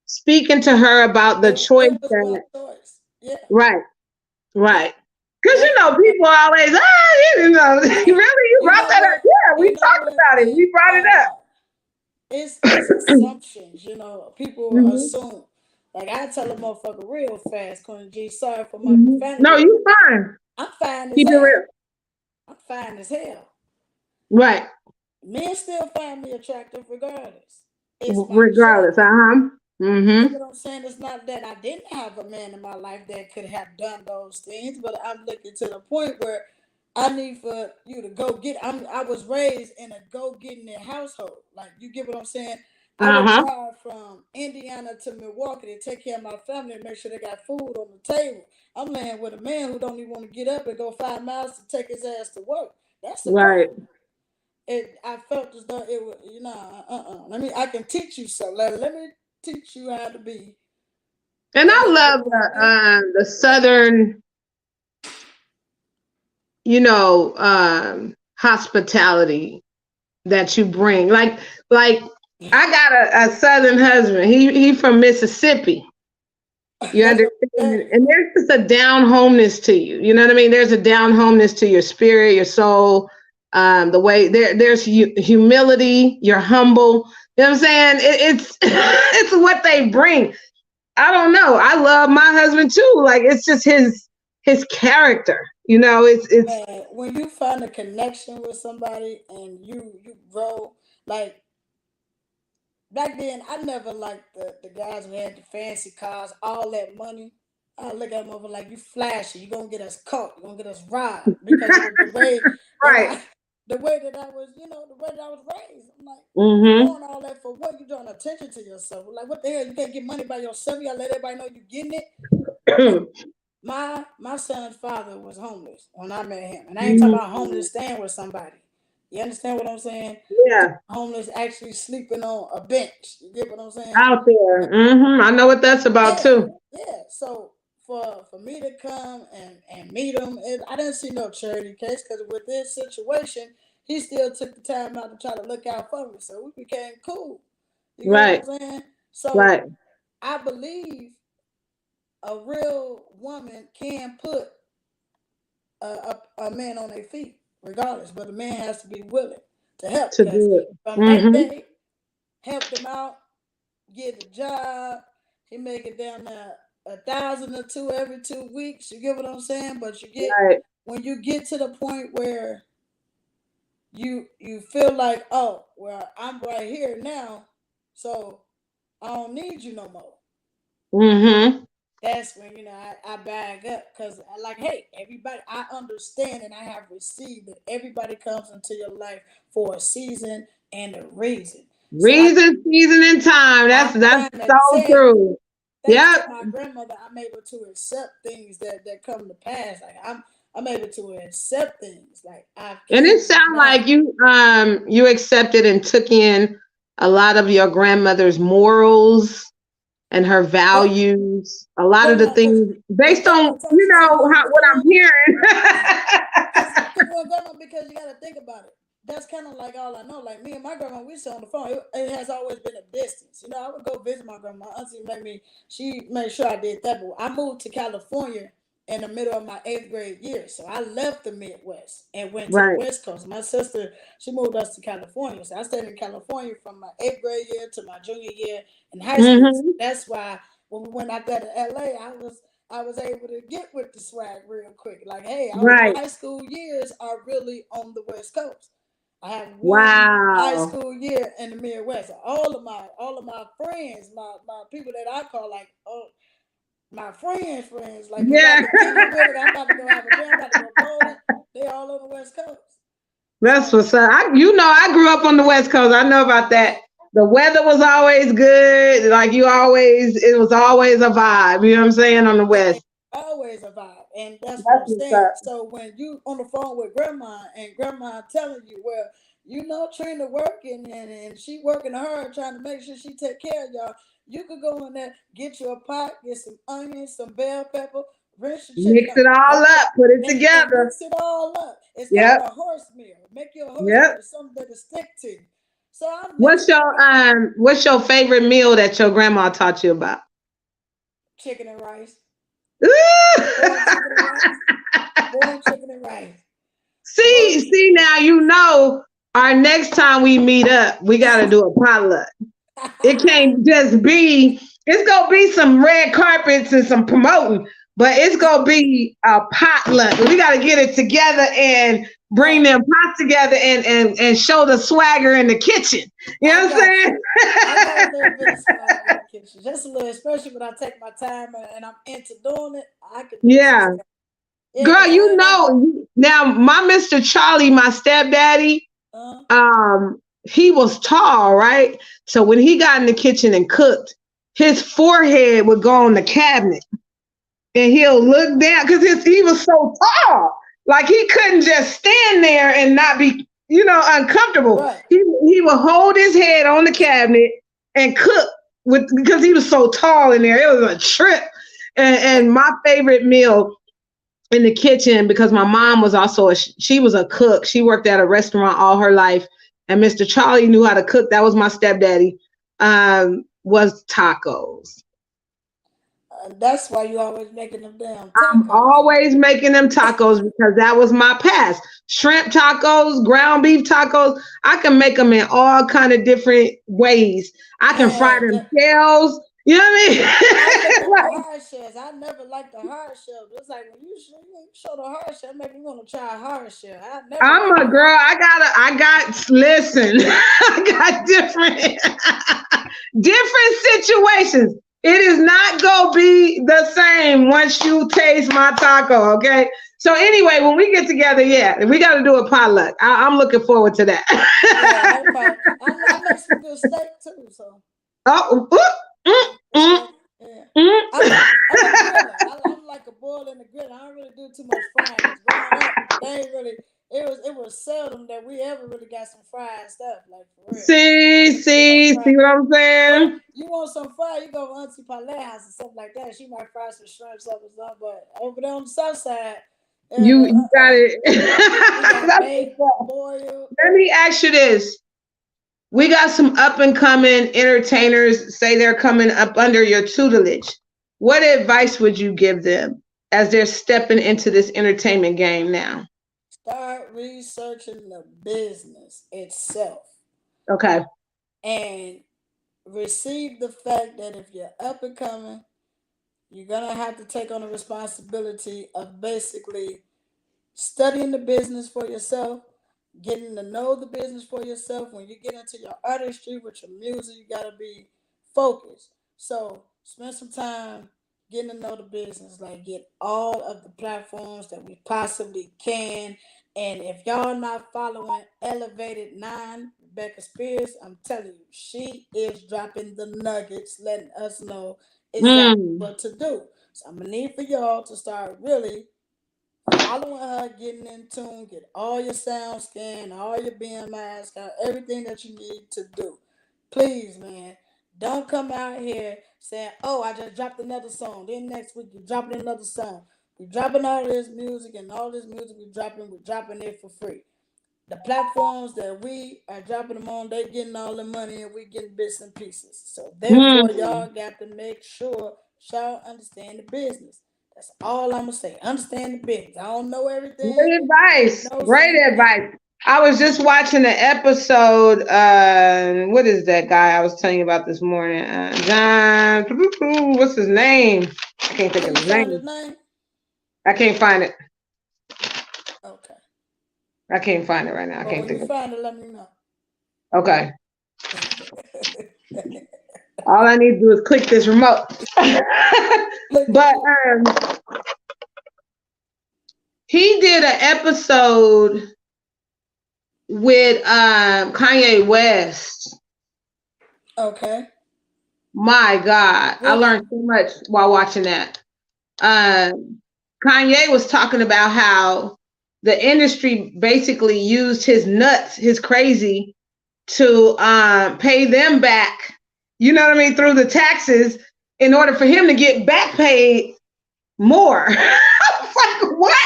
speaking to her about the choice. Yeah. Right. Because people always, really, you brought that up. Yeah, we talked about it. We brought it up. It's assumptions, people assume. Like, I tell a motherfucker real fast, Queen G, sorry for my profanity. No, you fine. I'm fine as Keep hell. It real. I'm fine as hell. Right. Men still find me attractive regardless. Regardless, You know what I'm saying? It's not that I didn't have a man in my life that could have done those things, but I'm looking to the point where I need for you to go get. I was raised in a go-getting household. Like, you get what I'm saying? I would drive from Indiana to Milwaukee to take care of my family and make sure they got food on the table. I'm laying with a man who don't even want to get up and go 5 miles to take his ass to work. That's the problem. I felt as though it was, I can teach you something. Let me teach you how to be. And I love the Southern, hospitality that you bring. Like I got a Southern husband. He from Mississippi. You understand? And there's just a down homeness to you. You know what I mean? There's a down homeness to your spirit, your soul. The way there's humility. You're humble. You know what I'm saying? It's it's what they bring. I don't know. I love my husband too. Like, it's just his character. It's when you find a connection with somebody and you grow. Like, back then, I never liked the guys who had the fancy cars, all that money. I look at them over like, you flashy. You're going to get us caught. You're going to get us robbed. Because of the way, the way that I was, the way that I was raised. I'm like, you're doing all that for what? You're drawing attention to yourself. Like, what the hell? You can't get money by yourself. You got to let everybody know you're getting it. My son's father was homeless when I met him. And I ain't talking about homeless staying with somebody. You understand what I'm saying? Yeah. Homeless actually sleeping on a bench. You get what I'm saying? Out there. I know what that's about too. Yeah. So for me to come and meet him, I didn't see no charity case because with this situation, he still took the time out to try to look out for me. So we became cool. You get Right. what I'm saying? So Right. I believe a real woman can put a man on their feet, regardless, but the man has to be willing to help. To Because do it. from that day, helped him out, get a job. He make it down to 1,000 or two every 2 weeks. You get what I'm saying? But you get Right. when you get to the point where you feel like, oh, well, I'm right here now, so I don't need you no more. That's when I bag up because like, hey, everybody, I understand and I have received that everybody comes into your life for a season and a reason. So Reason, season, and time. That's so true. Thanks to my grandmother, I'm able to accept things that come to pass. Like I'm able to accept things. Like and it sounds like you accepted and took in a lot of your grandmother's morals and her values, a lot of the things based on what I'm hearing. Because you got to think about it. That's kind of like all I know. Like me and my grandma, we sit on the phone. It has always been a distance. I would go visit my grandma. My auntie she made sure I did that. But I moved to California in the middle of my 8th grade year. So I left the Midwest and went to the West Coast. My sister, she moved us to California. So I stayed in California from my 8th grade year to my junior year in high school. So that's why when we went out there to LA, I was able to get with the swag real quick. Like, hey, my high school years are really on the West Coast. I have one high school year in the Midwest. All of my friends, my people that I call like my friends, like I'm about to go have a jam, I'm about to go bowling. They all on the West Coast. That's what's up. I grew up on the West Coast. I know about that. The weather was always good. Like it was always a vibe. You know what I'm saying? On the West. Always a vibe. And that's what I'm saying. So when you on the phone with grandma and grandma telling you, well, Trina working and she working hard trying to make sure she take care of y'all. You could go in there, get you a pot, get some onions, some bell pepper, rinse your chicken. Mix it all up, put it together. Mix it all up. It's called a horse meal. Make your horse meal something that'll stick to you. So what's your favorite meal that your grandma taught you about? Chicken and rice. Boiled chicken and rice. See now our next time we meet up, we got to do a potluck. It can't just be, it's going to be some red carpets and some promoting, but it's going to be a potluck. We got to get it together and bring them pots together and show the swagger in the kitchen. You know what I'm saying? I got a little bit of swagger in the kitchen. Just a little, especially when I take my time and I'm into doing it. I could do Girl, now my Mr. Charlie, my stepdaddy, he was tall, right? So when he got in the kitchen and cooked, his forehead would go on the cabinet and he'll look down because he was so tall. Like he couldn't just stand there and not be, uncomfortable. Right. He would hold his head on the cabinet and cook because he was so tall in there. It was a trip. And my favorite meal in the kitchen, because my mom was also she was a cook. She worked at a restaurant all her life, and Mr. Charlie knew how to cook. That was my stepdaddy. Was tacos. That's why you always making them damn tacos. I'm always making them tacos because that was my past. Shrimp tacos, ground beef tacos. I can make them in all kind of different ways. I can fry them shells. You know what I mean? Hard shells. I never liked the hard shell. It's like when you show the hard shell, it make me want to try a hard shell. I'm a girl. Listen, I got different situations. It is not going to be the same once you taste my taco, okay? So anyway, when we get together, we got to do a potluck. I'm looking forward to that. I make some good steak too, so. I'm like a boil in the grill. I don't really do too much frying. Growing up, it was seldom that we ever really got some fried stuff, like for real. See what I'm saying? You want some fried, you go to Auntie Palette's house or something like that. She might fry some shrimps up or something, but over there on the south side, You got it. we got baked, boiled. Let me ask you this. We got some up and coming entertainers say they're coming up under your tutelage. What advice would you give them as they're stepping into this entertainment game now? Start researching the business itself. Okay. And receive the fact that if you're up and coming, you're going to have to take on the responsibility of basically studying the business for yourself, getting to know the business for yourself. When you get into your artistry with your music, you got to be focused. So spend some time getting to know the business, like get all of the platforms that we possibly can. And if y'all not following Elevated 9, Rebecca Spears, I'm telling you, she is dropping the nuggets, letting us know exactly what to do. So I'm going to need for y'all to start really following her, getting in tune, get all your sound scan, all your BMIs, got everything that you need to do. Please, man, don't come out here saying, "Oh, I just dropped another song." Then next week you're dropping another song. We're dropping all this music, and all this music we're dropping it for free. The platforms that we are dropping them on, they getting all the money, and we getting bits and pieces. So therefore, y'all got to make sure y'all understand the business. That's all I'm gonna say. Understand the business. I don't know everything. Great advice. Great advice. I was just watching the episode. What is that guy I was telling you about this morning? John. What's his name? I can't think of his name. I can't find it. Okay. I can't find it right now. I can't think of it. When you find it, let me know. Okay. All I need to do is click this remote. But he did an episode with Kanye West. Okay. My God, I learned so much while watching that. Kanye was talking about how the industry basically used his nuts, his crazy, to pay them back, you know what I mean, through the taxes in order for him to get back paid more. I was like, what?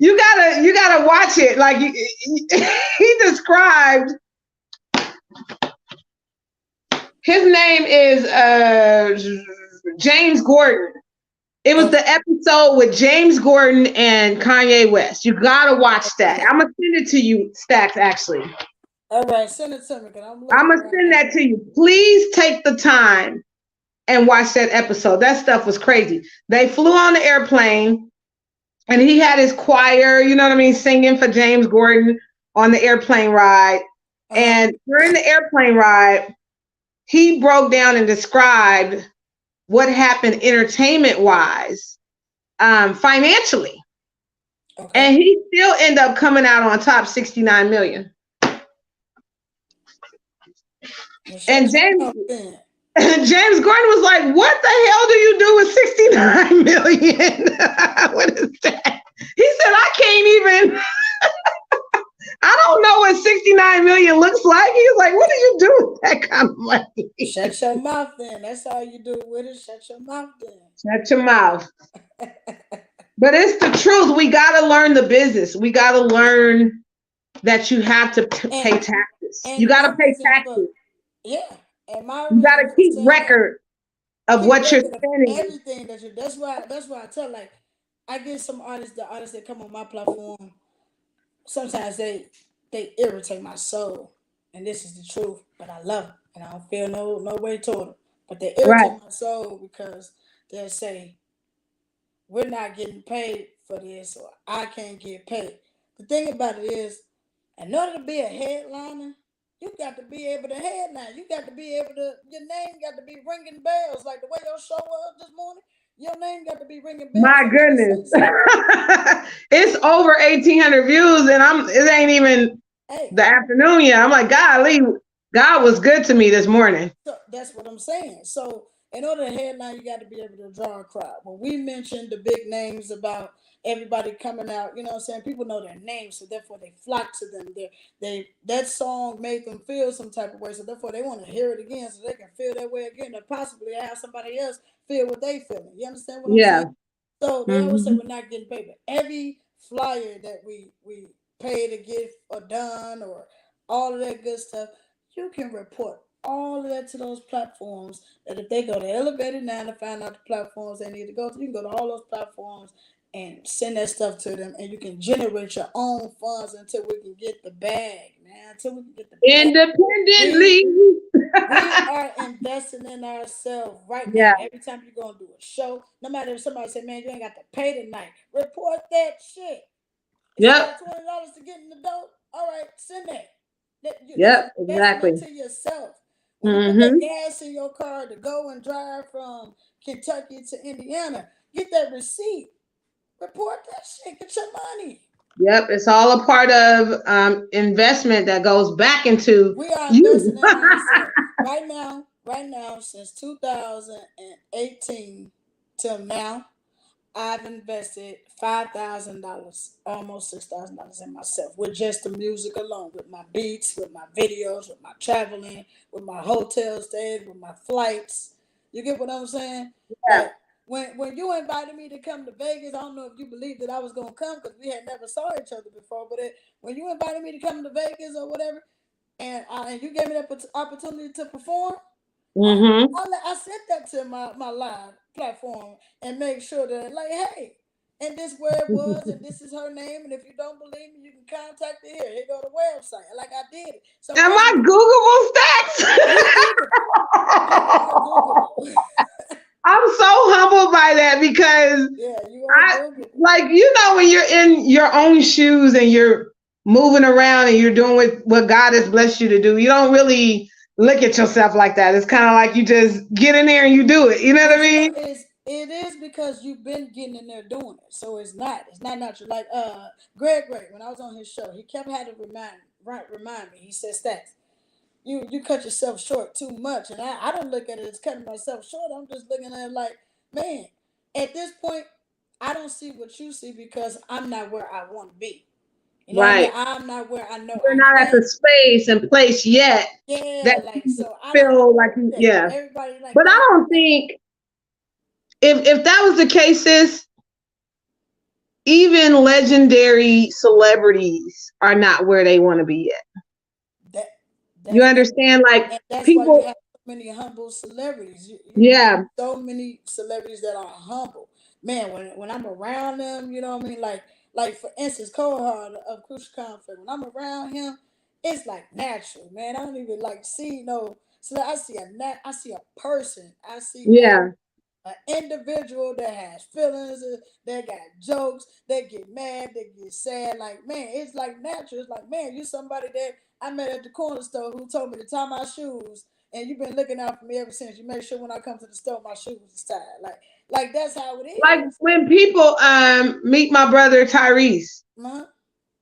You gotta watch it. Like he described, his name is James Gordon. It was the episode with James Gordon and Kanye West. You gotta watch that. I'm gonna send it to you, Stackz, actually. All right, send it to me. I'm gonna send that to you. Please take the time and watch that episode. That stuff was crazy. They flew on the airplane and he had his choir, you know what I mean, singing for James Gordon on the airplane ride. And during the airplane ride, he broke down and described what happened entertainment-wise, financially. Okay. And he still ended up coming out on top, 69 million. And James Gordon was like, what the hell do you do with 69 million? What is that? He said, I can't even, I don't know what 69 million looks like. He was like, what do you do with that kind of money? Shut your mouth then. That's all you do with it. Shut your mouth then. Shut your mouth. But it's the truth. We got to learn the business. We got to learn that you have to pay taxes. You got to pay taxes. Yeah. And you got to keep record of what you're spending. Everything that you. That's why I tell, like, I get some artists, the artists that come on my platform, sometimes they irritate my soul, and this is the truth. But I love them, and I don't feel no way toward them. But they irritate my soul because they'll say, "We're not getting paid for this," or "I can't get paid." The thing about it is, in order to be a headliner, you got to be able to headline. You got to be able to. Your name got to be ringing bells, like the way your show was this morning. Your name got to be ringing bells. My goodness. It's over 1,800 views and it ain't even the afternoon yet. I'm like, golly, God was good to me this morning. So that's what I'm saying. So in order to headline, you got to be able to draw a crowd. When we mentioned the big names about everybody coming out, you know what I'm saying? People know their names, so therefore they flock to them. That song made them feel some type of way, so therefore they want to hear it again so they can feel that way again and possibly have somebody else feel what they feeling. You understand what I'm saying? So they always say we're not getting paid, but every flyer that we pay to get or done or all of that good stuff, you can report all of that to those platforms. That if they go to Elevated Now to find out the platforms they need to go to, you can go to all those platforms and send that stuff to them, and you can generate your own funds until we can get the bag, man. Until we can get the bag. Independently. We are investing in ourselves right now. Every time you're gonna do a show, no matter if somebody say, "Man, you ain't got to pay tonight," report that shit. If you got $20 to get in the door, all right, send that. Exactly. To yourself. When you put the gas in your car to go and drive from Kentucky to Indiana, get that receipt. Report that shit. Get your money. Yep, it's all a part of investment that goes back into. We are investing in ourselves right now, since 2018 till now. I've invested $5,000, almost $6,000 in myself with just the music alone, with my beats, with my videos, with my traveling, with my hotel stays, with my flights. You get what I'm saying? Yeah. Like, when you invited me to come to Vegas, I don't know if you believed that I was gonna come because we had never saw each other before. But when you invited me to come to Vegas or whatever, and you gave me that opportunity to perform, I sent that to my live platform and make sure that, like, hey, and this where it was, and this is her name, and if you don't believe me, you can contact her here. Here go the website. Like I did it. So am I Googleable, Stackz? I'm so humbled by that because when you're in your own shoes and you're moving around and you're doing what God has blessed you to do, you don't really look at yourself like that. It's kind of like you just get in there and you do it. You know what I mean? It is because you've been getting in there doing it. So it's not natural. Like Greg, when I was on his show, he kept having to remind me. He said, Stackz, you cut yourself short too much. And I don't look at it as cutting myself short. I'm just looking at it like, man, at this point, I don't see what you see because I'm not where I want to be. You know right. What I mean? I'm not where I know. You're not at the space and place yet. Yeah, that like so. I feel like everybody like. But I don't think if that was the case, sis, even legendary celebrities are not where they want to be yet. You understand? Like that's people. Why you have so many humble celebrities. So many celebrities that are humble. Man, when I'm around them, you know what I mean? Like for instance, Cole Hart of Crucial Conflict. When I'm around him, it's like natural, man. I don't even like see no. So I see a person. I see an individual that has feelings, that got jokes, that get mad, that get sad. Like, man, it's like natural. It's like, man, you somebody that I met at the corner store who told me to tie my shoes, and you've been looking out for me ever since. You make sure when I come to the store, my shoes is tied. Like that's how it is. Like when people meet my brother Tyrese,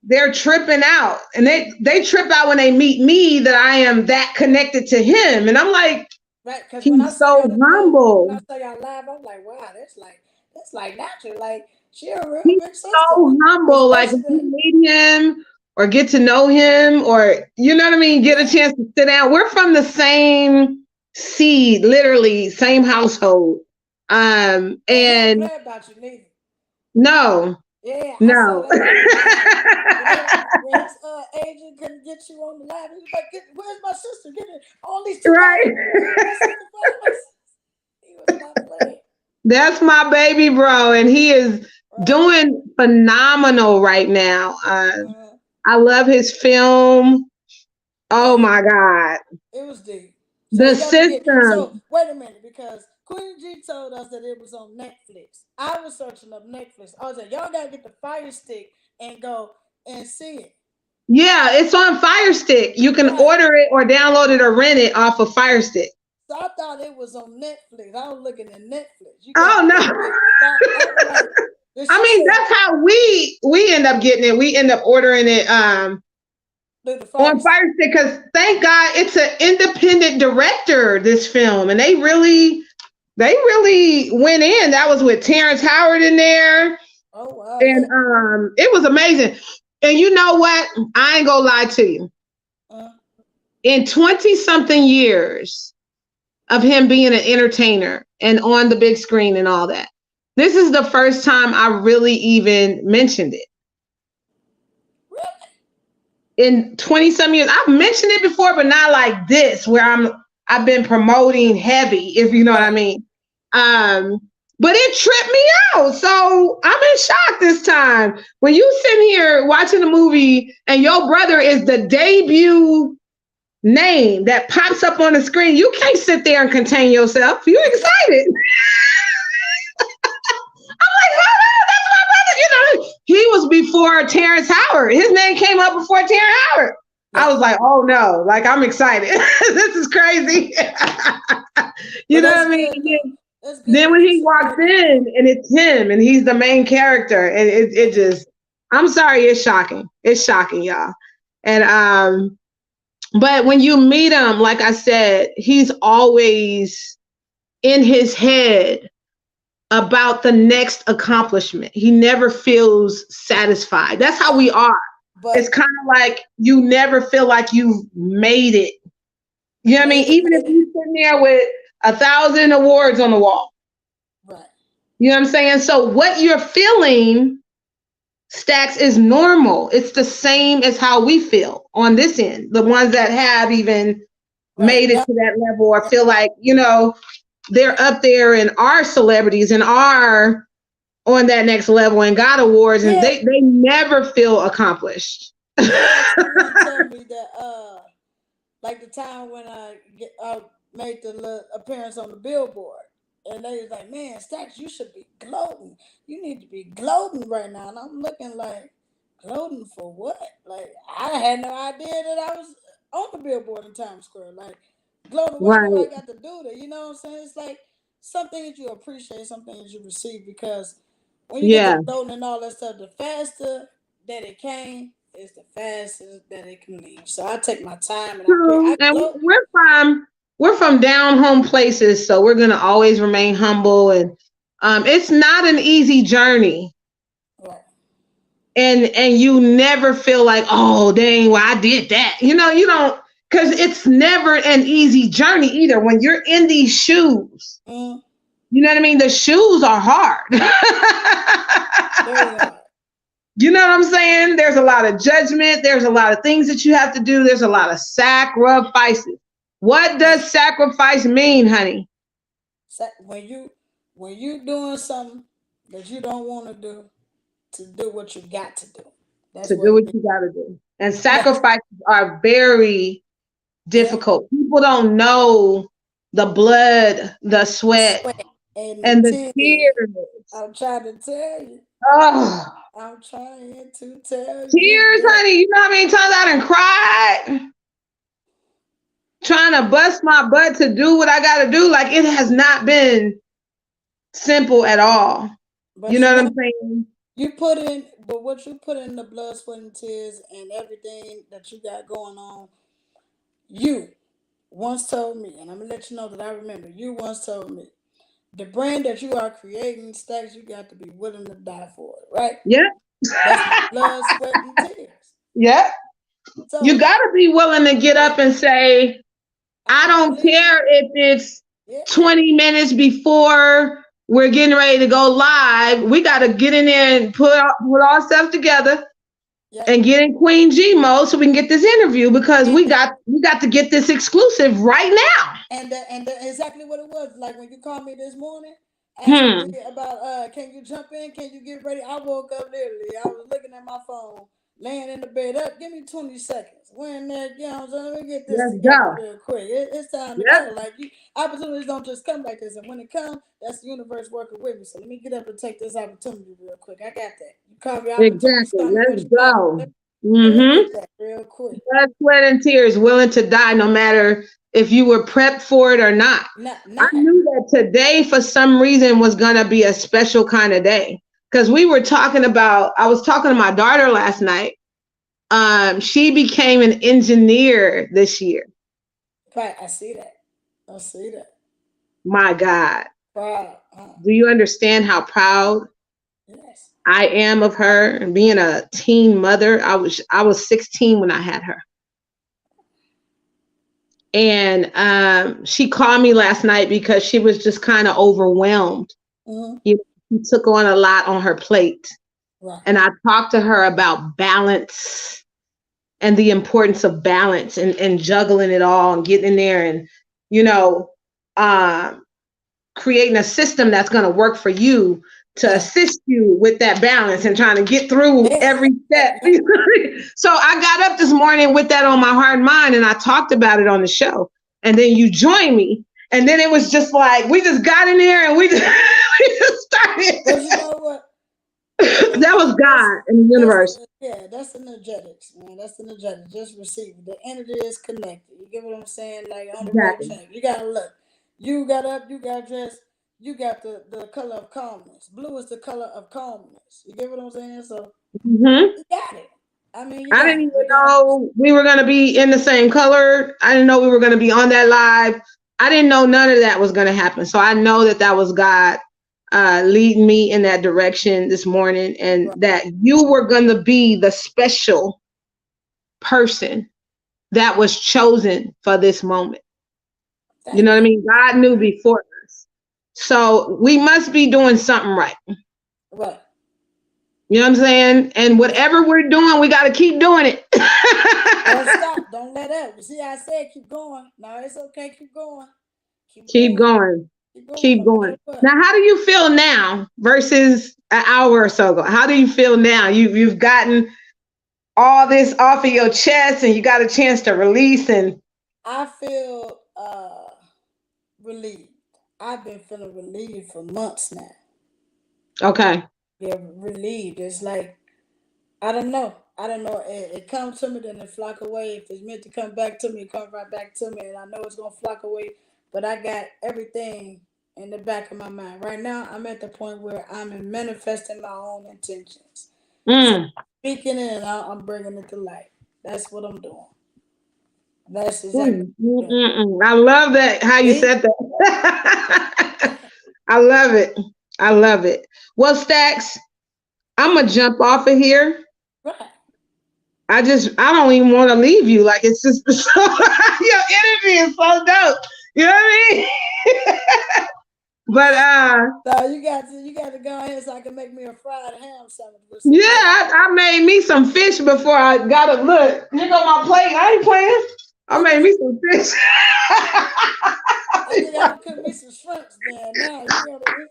they're tripping out, and they trip out when they meet me that I am that connected to him, and I'm like. Right, because he's so humble. When I saw y'all live, I'm like, wow, that's like natural. Like she a real he's big sister. So humble. Like when you meet him or get to know him, or you know what I mean, get a chance to sit down. We're from the same seed, literally same household. And I don't play about you neither. No. Yeah. No. When his agent couldn't get you on the live, he was like, "Where's my sister? Get it all these right." He was not playing. That's my baby bro, and he is doing phenomenal right now. I love his film. Oh my God. It was deep. So the system. So wait a minute, because Queen G told us that it was on Netflix. I was searching up Netflix. I was like, y'all gotta get the Fire Stick and go and see it. Yeah, it's on Fire Stick. You can order it or download it or rent it off of Fire Stick. So I thought it was on Netflix. I was looking at Netflix. Oh no. I mean, that's how we end up getting it. We end up ordering it on Fire Stick because thank God it's an independent director, this film, and they really went in. That was with Terrence Howard in there. Oh wow, And yeah. it was amazing. And you know what? I ain't gonna lie to you. Uh, In 20 something years of him being an entertainer and on the big screen and all that, this is the first time I really even mentioned it. really? In 20 some years, I've mentioned it before, but not like this, where I've been promoting heavy, if you know what I Right. mean. Um, but it tripped me out. So I'm in shock this time. When you sit here watching a movie and your brother is the debut name that pops up on the screen, you can't sit there and contain yourself. You're excited. I'm like, oh, that's my brother. You know, he was before Terrence Howard. His name came up before Terrence Howard. Yeah. I was like, oh no, like I'm excited. This is crazy. You But know that's what I good though. mean? That's good Then when that you he walks supported him in though. and it's him and he's the main character, and it just, I'm sorry, it's shocking. It's shocking, y'all. And but when you meet him, like I said, he's always in his head about the next accomplishment. He never feels satisfied. That's how we are. It's But kind of like you never feel like you've made it. You know what I mean? made it, Even if made it. you're sitting there with 1,000 awards on the wall. Right. You know what I'm saying? So what you're feeling, Stackz, is normal. It's the same as how we feel on this end. The ones that have even Right. made it Now, to that level or feel like, you know, they're up there and are celebrities and are on that next level and got awards, and yeah, they never feel accomplished. yeah. I had someone tell me that like the time when I made the little appearance on the billboard, and they was like, "Man, Stackz, you should be gloating. You need to be gloating right now." And I'm looking like, gloating for what? Like I had no idea that I was on the billboard in Times Square. Like gloating, what do I Right. got to do there? You know what I'm saying? It's like something that you appreciate, something that you receive, because when you get to Yeah. gloating and all that stuff, the faster that it came is the fastest that it can leave. So I take my time and True. I And gloat. we're from down home places, so we're gonna always remain humble, and it's not an easy journey. Right. And you never feel like, oh dang, well I did that. You know, you don't, because it's never an easy journey either. When you're in these shoes, Mm, you know what I mean? The shoes are hard. very hard. You know what I'm saying? There's a lot of judgment. There's a lot of things that you have to do. There's a lot of sacrifices. What Right. does sacrifice mean, honey? So when you doing something that you don't want to do what you got to do. That's To what do it what means. you got to do. And Yes. sacrifices are very Yeah. difficult. People don't know the blood, the The sweat, sweat and the and the tears. tears. I'm trying to tell you. Oh, I'm trying to tell you. tears, Yeah. honey. You know how many times I done cried trying to bust my butt to do what I got to do? Like, it has not been simple at all. You But know you what know, I'm saying? but what you put in the blood, sweat, and tears and everything that you got going on, you once told me, and I'm gonna let you know that I remember, you once told me, the brand that you are creating, Stackz, you got to be willing to die for it, right? Yep. That's my blood, sweat, and tears. Yep. You So got to be willing to get if up and say, I I'm don't willing, care if it's yeah, 20 minutes before we're getting ready to go live. We got to get in there and put ourselves together yeah, and get in Queen G mode so we can get this interview, because and we got to get this exclusive right now. exactly what it was. Like when you called me this morning, asking me Hmm. about can you jump in? Can you get ready? I woke up literally. I was looking at my phone, laying in the bed. Up, give me 20 seconds. When that, you know, what I'm saying, let me get this Let's together go. real quick. It's time to Yep. go. Like opportunities don't just come like this, and when it comes, that's the universe working with me. So let me get up and take this opportunity real quick. I got that. You call me opportunities Exactly. coming. What Let's you got? go. Let me Mm-hmm. get that real quick. Blood, sweat, and tears, willing to die no matter if you were prepped for it or not. I Not knew that today, for some reason, was going to be a special kind of day, because I was talking to my daughter last night. She became an engineer this year. right. I see that. I see that. My God. Proud. Do you understand how proud Yes. I am of her. And being a teen mother, I was 16 when I had her. And she called me last night because she was just kind of overwhelmed. Mm-hmm. You know, she took on a lot on her plate. Right. And I talked to her about balance and the importance of balance and juggling it all and getting in there and, you know, um, creating a system that's going to work for you to assist you with that balance and trying to get through every step. So I got up this morning with that on my heart and mind, and I talked about it on the show. And then you joined me. And then it was just like, we just got in there and we just, we just started. But you know what? That was God in the universe. That's energetics, man. That's energetics. Just receive it. The energy is connected. You get what I'm saying? Like on the right Exactly. track. You gotta look. You got up, you got dressed, you got the color of calmness. Blue is the color of calmness. You get what I'm saying? So Mm-hmm. you got it. I mean, you I got didn't it. even You got it. know we were going to be in the same color. I didn't know we were going to be on that live. I didn't know none of that was going to happen. So I know that that was God leading me in that direction this morning, and Right. that you were going to be the special person that was chosen for this moment. You know Thank what I you. mean? God knew before us. So we must be doing something right. Right. You know what I'm saying? And whatever we're doing, we got to keep doing it. Don't stop. Don't let up. You see, I said keep going. No, it's okay. Keep going. Keep Keep going. going. Keep going. Keep No going. matter what. Now, how do you feel now versus an hour or so ago? How do you feel now? You've gotten all this off of your chest and you got a chance to release and I feel relieved. I've been feeling relieved for months now. okay. Yeah, relieved. It's like I don't know. I don't know. It comes to me, then it flock away. If it's meant to come back to me, it comes right back to me, and I know it's gonna flock away. But I got everything in the back of my mind. Right now, I'm at the point where I'm manifesting my own intentions. So Mm. speaking it, and I'm bringing it to life. That's what I'm doing. That's exactly Mm. what I'm I love that how you doing. said that. I love it. I love it. Well, Stackz, I'm gonna jump off of here. Right. I don't even want to leave you. Like it's just your energy is so dope. You know what I mean? But So you got to go ahead so I can make me a fried ham sandwich with some yeah, bacon. I made me some fish before I got a look. Here go my plate. I ain't playing. I I made just me some fish. I just gotta cook me some shrimps then. Now you gotta cook me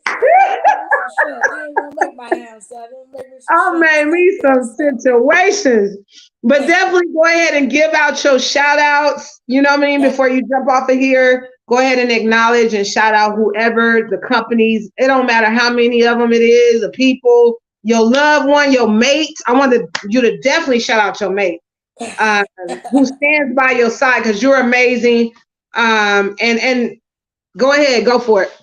some shrimp. I ain't gonna make my ham sandwich. I'm gonna make me some I shrimp made steak me and some stuff. situations. But definitely go ahead and give out your shout outs. You know what I mean? Yeah. Before you jump off of here, go ahead and acknowledge and shout out whoever the companies. It don't matter how many of them it is, the people, your loved one, your mate. I want you to definitely shout out your mate uh, who stands by your side because you're amazing. And go ahead, go for it.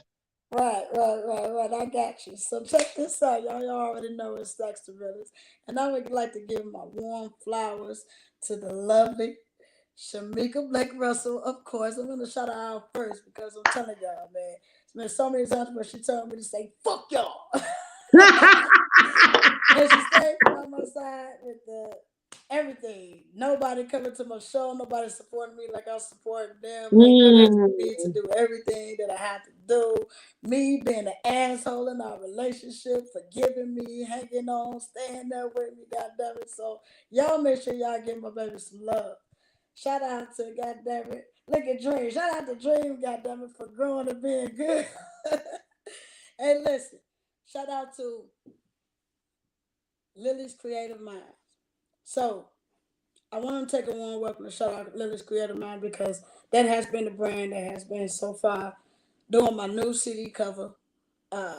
Right. I got you. So check this out. Y'all already know it's Stackz the Realest. And I would like to give my warm flowers to the lovely Shamika Blake Russell, of course. I'm gonna shout her out first because I'm telling y'all, man. It's been so many times where she told me to say fuck y'all. And she stayed by my side with the everything. Nobody coming to my show. Nobody supporting me like I support them. Encouraging me to Mm. do everything that I have to do. Me being an asshole in our relationship, forgiving me, hanging on, staying there with me. God damn it. So y'all make sure y'all give my baby some love. Shout out to goddamn it. Look at Dream. Shout out to Dream, goddamn it, for growing and being good. Hey, listen. Shout out to Lily's Creative Minds. So I want to take a warm welcome to shout out Lily's Creative Mind because that has been the brand that has been so far doing my new CD cover. Uh,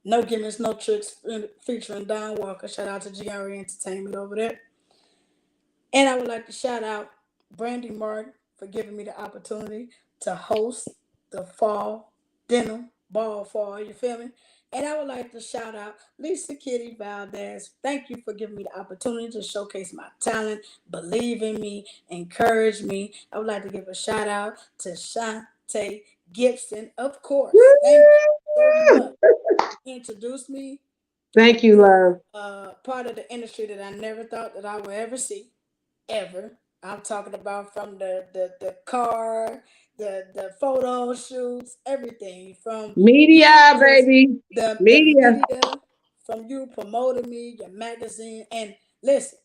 no gimmicks, no tricks, featuring Don Walker. Shout out to GRE Entertainment over there. And I would like to shout out Brandy Martin for giving me the opportunity to host the fall dinner ball fall. You feel me? And I would like to shout out Lisa Kitty Valdez. Thank you for giving me the opportunity to showcase my talent, believe in me, encourage me. I would like to give a shout out to Shantae Gibson, of course. Thank you so much. Introduced me Thank you, love. Part of the industry that I never thought that I would ever see, ever. I'm talking about from the car, the photo shoots, everything from you Media, just baby. the Media. media, from you promoting me, your magazine, and listen,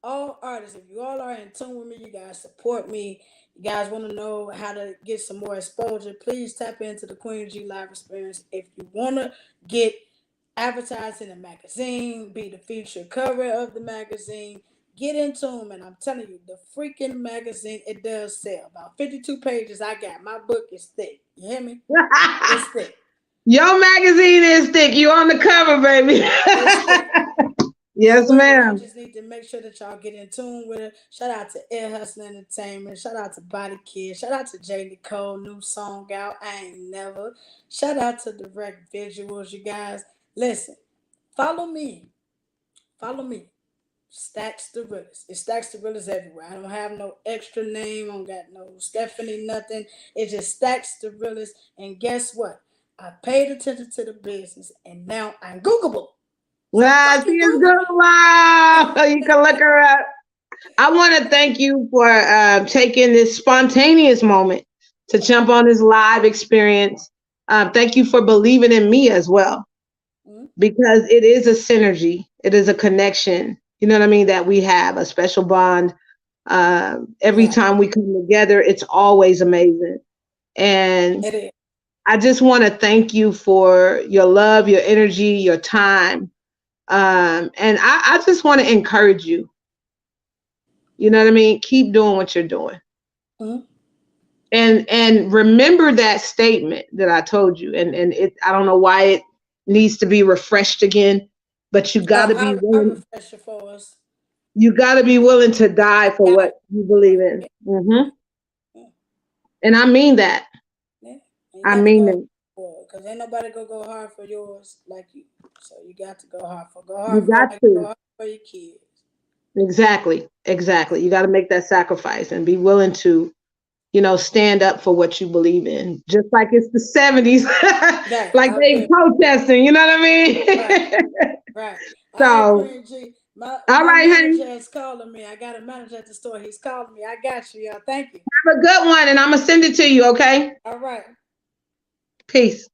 all artists, if you all are in tune with me, you guys support me. You guys want to know how to get some more exposure, please tap into the Queen G Live Experience. If you want to get advertised in a magazine, be the featured cover of the magazine, get into them. And I'm telling you, the freaking magazine, it does sell. About 52 pages I got. My book is thick. You hear me? It's thick. Your magazine is thick. You on the cover, baby. It's thick. Yes, However, y'all ma'am. just need to make sure that y'all get in tune with it. Shout out to Air Hustle Entertainment. Shout out to Body Kid. Shout out to J. Nicole, new song out. I ain't never. Shout out to Direct Visuals, you guys. Listen, follow me. Follow me. Stackz the Realest. It's Stackz the Realest everywhere. I don't have no extra name. I don't got no Stephanie, nothing. It's just Stackz the Realest. And guess what? I paid attention to the business and now I'm Googleable. So She fucking is Google good. me. Wow. You can look her up. I want to thank you for taking this spontaneous moment to jump on this live experience. Thank you for believing in me as well, Mhm. because it is a synergy. It is a connection. You know what I mean? That we have a special bond. Every Right. time we come together, it's always amazing. And It is. I just want to thank you for your love, your energy, your time. And I just want to encourage you. You know what I mean? Keep doing what you're doing. Mhm. And remember that statement that I told you. And it, I don't know why it needs to be refreshed again, but you got to be I willing. refresh it for us. You got to be willing to die I for got what it. you believe Right. in. Yeah. Yeah. And I mean that. Yeah. And you I got to mean go that. for it because ain't nobody gonna go hard for yours like you. So you got to go You hard for got it, go to. hard for your kids. Exactly. Exactly. You got to make that sacrifice and be willing to, stand up for what you believe in. Just like it's the 70s, Right. like I they feel protesting, you know what I right. mean? Right. All right, So, Queen G. My all my right, honey. manager is calling me. I got a manager at the store. He's calling me. I got you, y'all. Thank you. Have a good one and I'm going to send it to you, okay? All right. Peace.